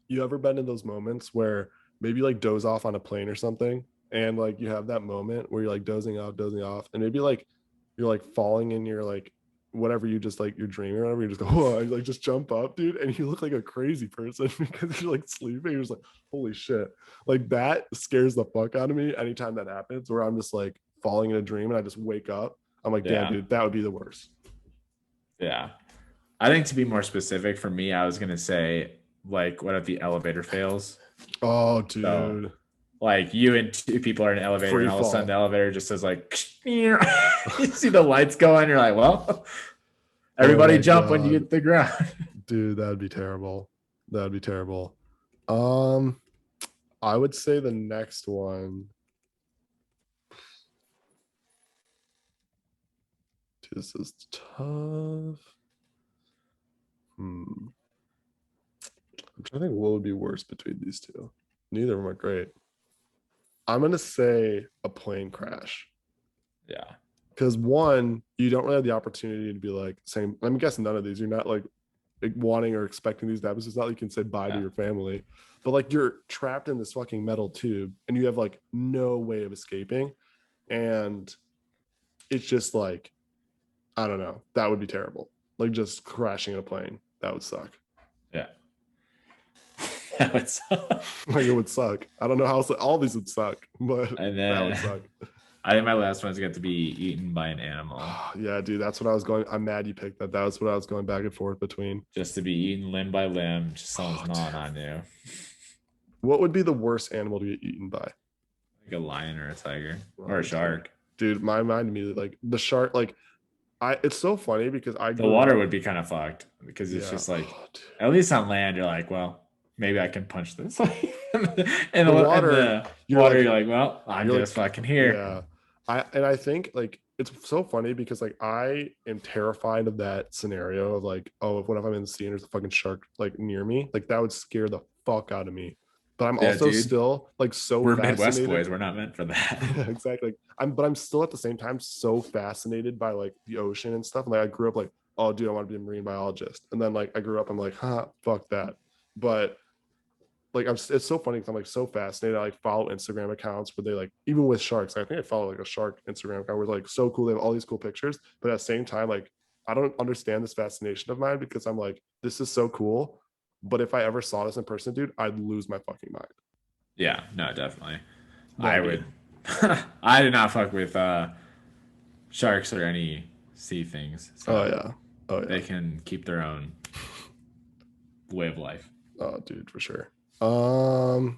you ever been in those moments where maybe like doze off on a plane or something, and like you have that moment where you're like dozing off, and maybe like you're like falling in your like whatever you just like you're dreaming or whatever, you just go, whoa, and, like just jump up, dude, and you look like a crazy person because you're like sleeping. You're just like, holy shit. Like that scares the fuck out of me anytime that happens, where I'm just like falling in a dream and I just wake up. I'm like, damn, Yeah. dude, that would be the worst. Yeah. I think to be more specific for me, I was gonna say like what if the elevator fails? Oh, dude. So, like you and two people are in an elevator, Free and all of a sudden fall. the elevator just says like, you see the lights go on. You're like, well, everybody my jump when you God. hit the ground. Dude, that'd be terrible. That'd be terrible. Um, I would say the next one. This is tough. I'm trying to think what would be worse between these two. Neither of them are great. I'm gonna say a plane crash. Yeah. Because one, you don't really have the opportunity to be like saying, I'm guessing none of these, you're not like wanting or expecting these to happen. So it's not like you can say bye to Yeah. your family, but like you're trapped in this fucking metal tube and you have like no way of escaping. And it's just like, I don't know, that would be terrible. Like just crashing in a plane, that would suck. Yeah. That would suck. Like it would suck. I don't know how else, all these would suck, but And that would then suck. I think my last one's got to be eaten by an animal. Yeah, dude, that's what I was going. I'm mad you picked that. That was what I was going back and forth between. Just to be eaten limb by limb, just someone's Oh, gnawing dude. on you. What would be the worst animal to get eaten by? Like a lion or a tiger Oh, or a shark. Dude, my mind immediately like the shark. Like, it's so funny because I The grew water up- would be kind of fucked because it's yeah. just like, Oh, dude. at least on land, you're like, well, maybe I can punch this. and The the water, water, you're water like- you're like, well, I'm you're just like- fucking here. Yeah. I think like it's so funny because like I am terrified of that scenario of like, oh, what if I'm in the sea and there's a fucking shark like near me? Like that would scare the fuck out of me. But I'm Yeah, also dude. still like so We're Midwest fascinated. boys. We're not meant for that. Yeah, exactly. I'm still at the same time so fascinated by like the ocean and stuff. Like I grew up like, oh dude, I want to be a marine biologist. And then like I grew up, I'm like, fuck that. But like it's so funny because I'm like so fascinated. I like follow Instagram accounts where they like, even with sharks, I think I follow like a shark Instagram account where like so cool. They have all these cool pictures, but at the same time, like I don't understand this fascination of mine because I'm like, this is so cool. But if I ever saw this in person, dude, I'd lose my fucking mind. Yeah, no, definitely. That'd I be- would. I did not fuck with sharks or any sea things. So Oh yeah. Oh yeah. they can keep their own way of life. Oh, dude, for sure. The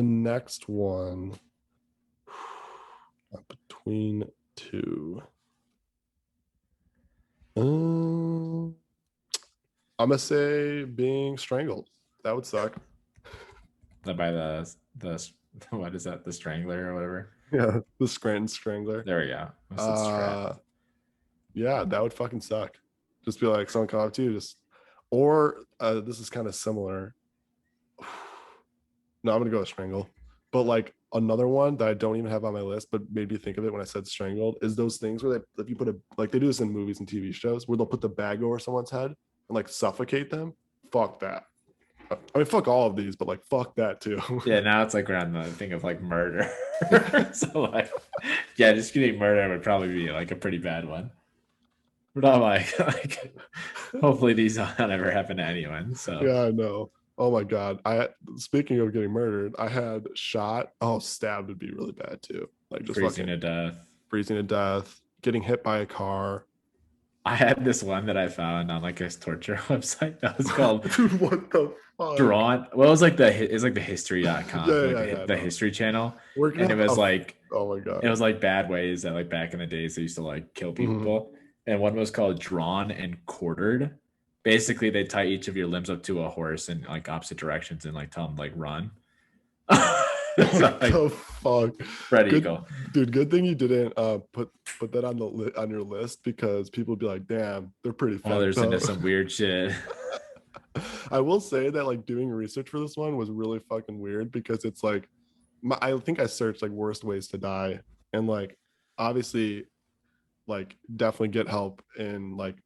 next one between two. I'm gonna say being strangled. That would suck. By the what is that? The Strangler or whatever. Yeah, the Scranton Strangler. There we go. I said Strat. Yeah, that would fucking suck. Just be like someone come up to you, just or this is kind of similar. No, I'm gonna go with strangle. But like another one that I don't even have on my list, but made me think of it when I said strangled, is those things where they if you put a like they do this in movies and TV shows where they'll put the bag over someone's head and like suffocate them. Fuck that. I mean, fuck all of these, but like fuck that too. Yeah, now it's like we're on the thing of like murder. So like, yeah, just getting murder would probably be like a pretty bad one. But I'm like hopefully these don't ever happen to anyone. So Yeah, I know. Oh my god. Speaking of getting murdered, I had shot. Oh, stabbed would be really bad too. Like just freezing fucking to death. freezing to death, getting hit by a car. I had this one that I found on like a torture website that was called Dude, what the fuck? Drawn. Well, it was like it's like the history.com, Yeah, the no. History Channel. We're And it gonna was have- like oh my god. it was like bad ways that like back in the days they used to like kill people. And one was called Drawn and Quartered. Basically, they tie each of your limbs up to a horse in like opposite directions and like tell them like run. So, What like, the fuck? Fred Good- Eagle. Dude, good thing you didn't put that on on your list because people would be like, damn, they're pretty Oh, there's fucked into up. some weird shit. I will say that like doing research for this one was really fucking weird because it's like I think I searched like worst ways to die and like obviously like definitely get help in like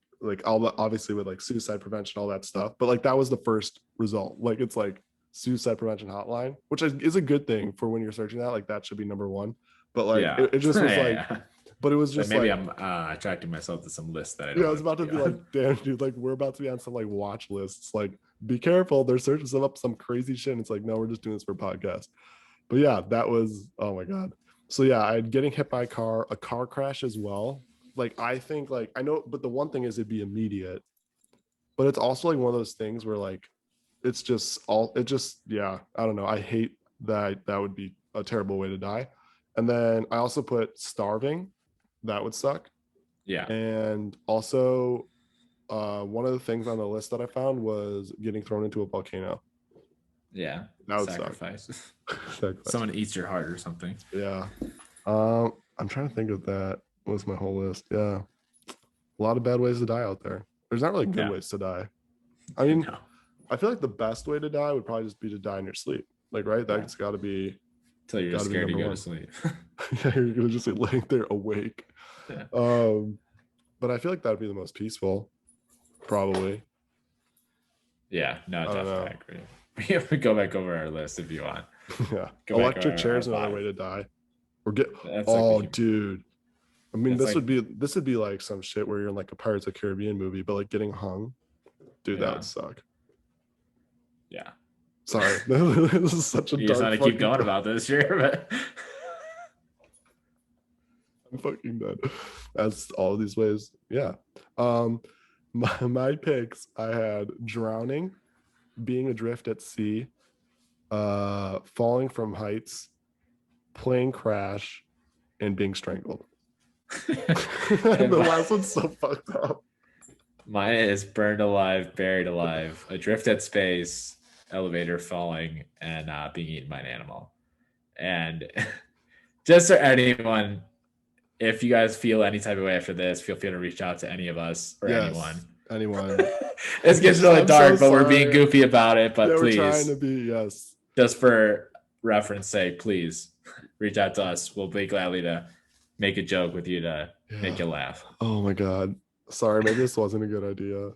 all the obviously with like suicide prevention, all that stuff. But like that was the first result. Like it's like suicide prevention hotline, which is a good thing for when you're searching that. Like that should be number one. But like Yeah. it just was Yeah, like, yeah. but it was So just maybe like I'm attracting myself to some list that I don't yeah, I was wanna about to be on. like, damn, dude, like we're about to be on some like watch lists. Like, be careful, they're searching some up some crazy shit. And it's like, no, we're just doing this for a podcast. But yeah, that was oh my god. So yeah, I had getting hit by a car crash as well. Like I think like I know, but the one thing is it'd be immediate, but it's also like one of those things where like it's just yeah, I don't know. I hate that would be a terrible way to die. And then I also put starving, that would suck. Yeah. And also, one of the things on the list that I found was getting thrown into a volcano. Yeah. That would Sacrifice. suck. Someone eats your heart or something. Yeah. I'm trying to think of that. Was my whole list? Yeah. A lot of bad ways to die out there. There's not really good Yeah. ways to die. I mean, No. I feel like the best way to die would probably just be to die in your sleep. Like, right? Yeah. That's got to be. Until you're Gotta be scared to number go one. to sleep. Yeah, you're gonna just be laying there awake. Yeah. But I feel like that'd be the most peaceful, probably. Yeah, no, I don't definitely I agree. We have to go back over our list if you want. Yeah. Go back Electric over chair is our another five. way to die. Or get That's oh like dude. I mean That's this would be like some shit where you're in like a Pirates of the Caribbean movie, but like getting hung. Dude, that Yeah. would suck. yeah. Sorry. This is such a You just dark want to keep fucking going thought. about this year, but I'm fucking dead. That's all of these ways. Yeah. My picks, I had drowning, being adrift at sea, falling from heights, plane crash, and being strangled. The last one's so fucked up. mine is burned alive, buried alive, adrift at space, elevator falling, and being eaten by an animal. And just for anyone, if you guys feel any type of way after this, feel free to reach out to any of us or Yes, anyone. anyone. This gets really I'm dark, so but we're being sorry. goofy about it. But Yeah, we're trying please, to be, yes. just for reference sake, please reach out to us. We'll be gladly to make a joke with you to make you laugh. Oh my god. Sorry, maybe this wasn't a good idea.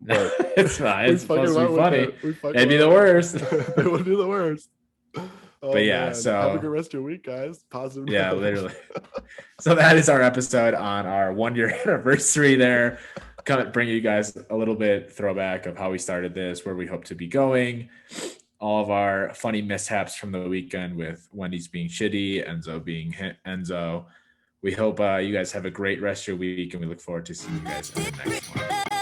But It's fine. we It's fucking supposed to went be with funny. it. We fucking It'd be the went with worst. it. It would be the worst. Oh, But yeah, man. so- have a good rest of your week, guys. Positive. Yeah, note. literally. So that is our episode on our 1-year anniversary there. Kind of bring you guys a little bit throwback of how we started this, where we hope to be going. All of our funny mishaps from the weekend with Wendy's being shitty, Enzo being Enzo. We hope you guys have a great rest of your week, and we look forward to seeing you guys on the next one.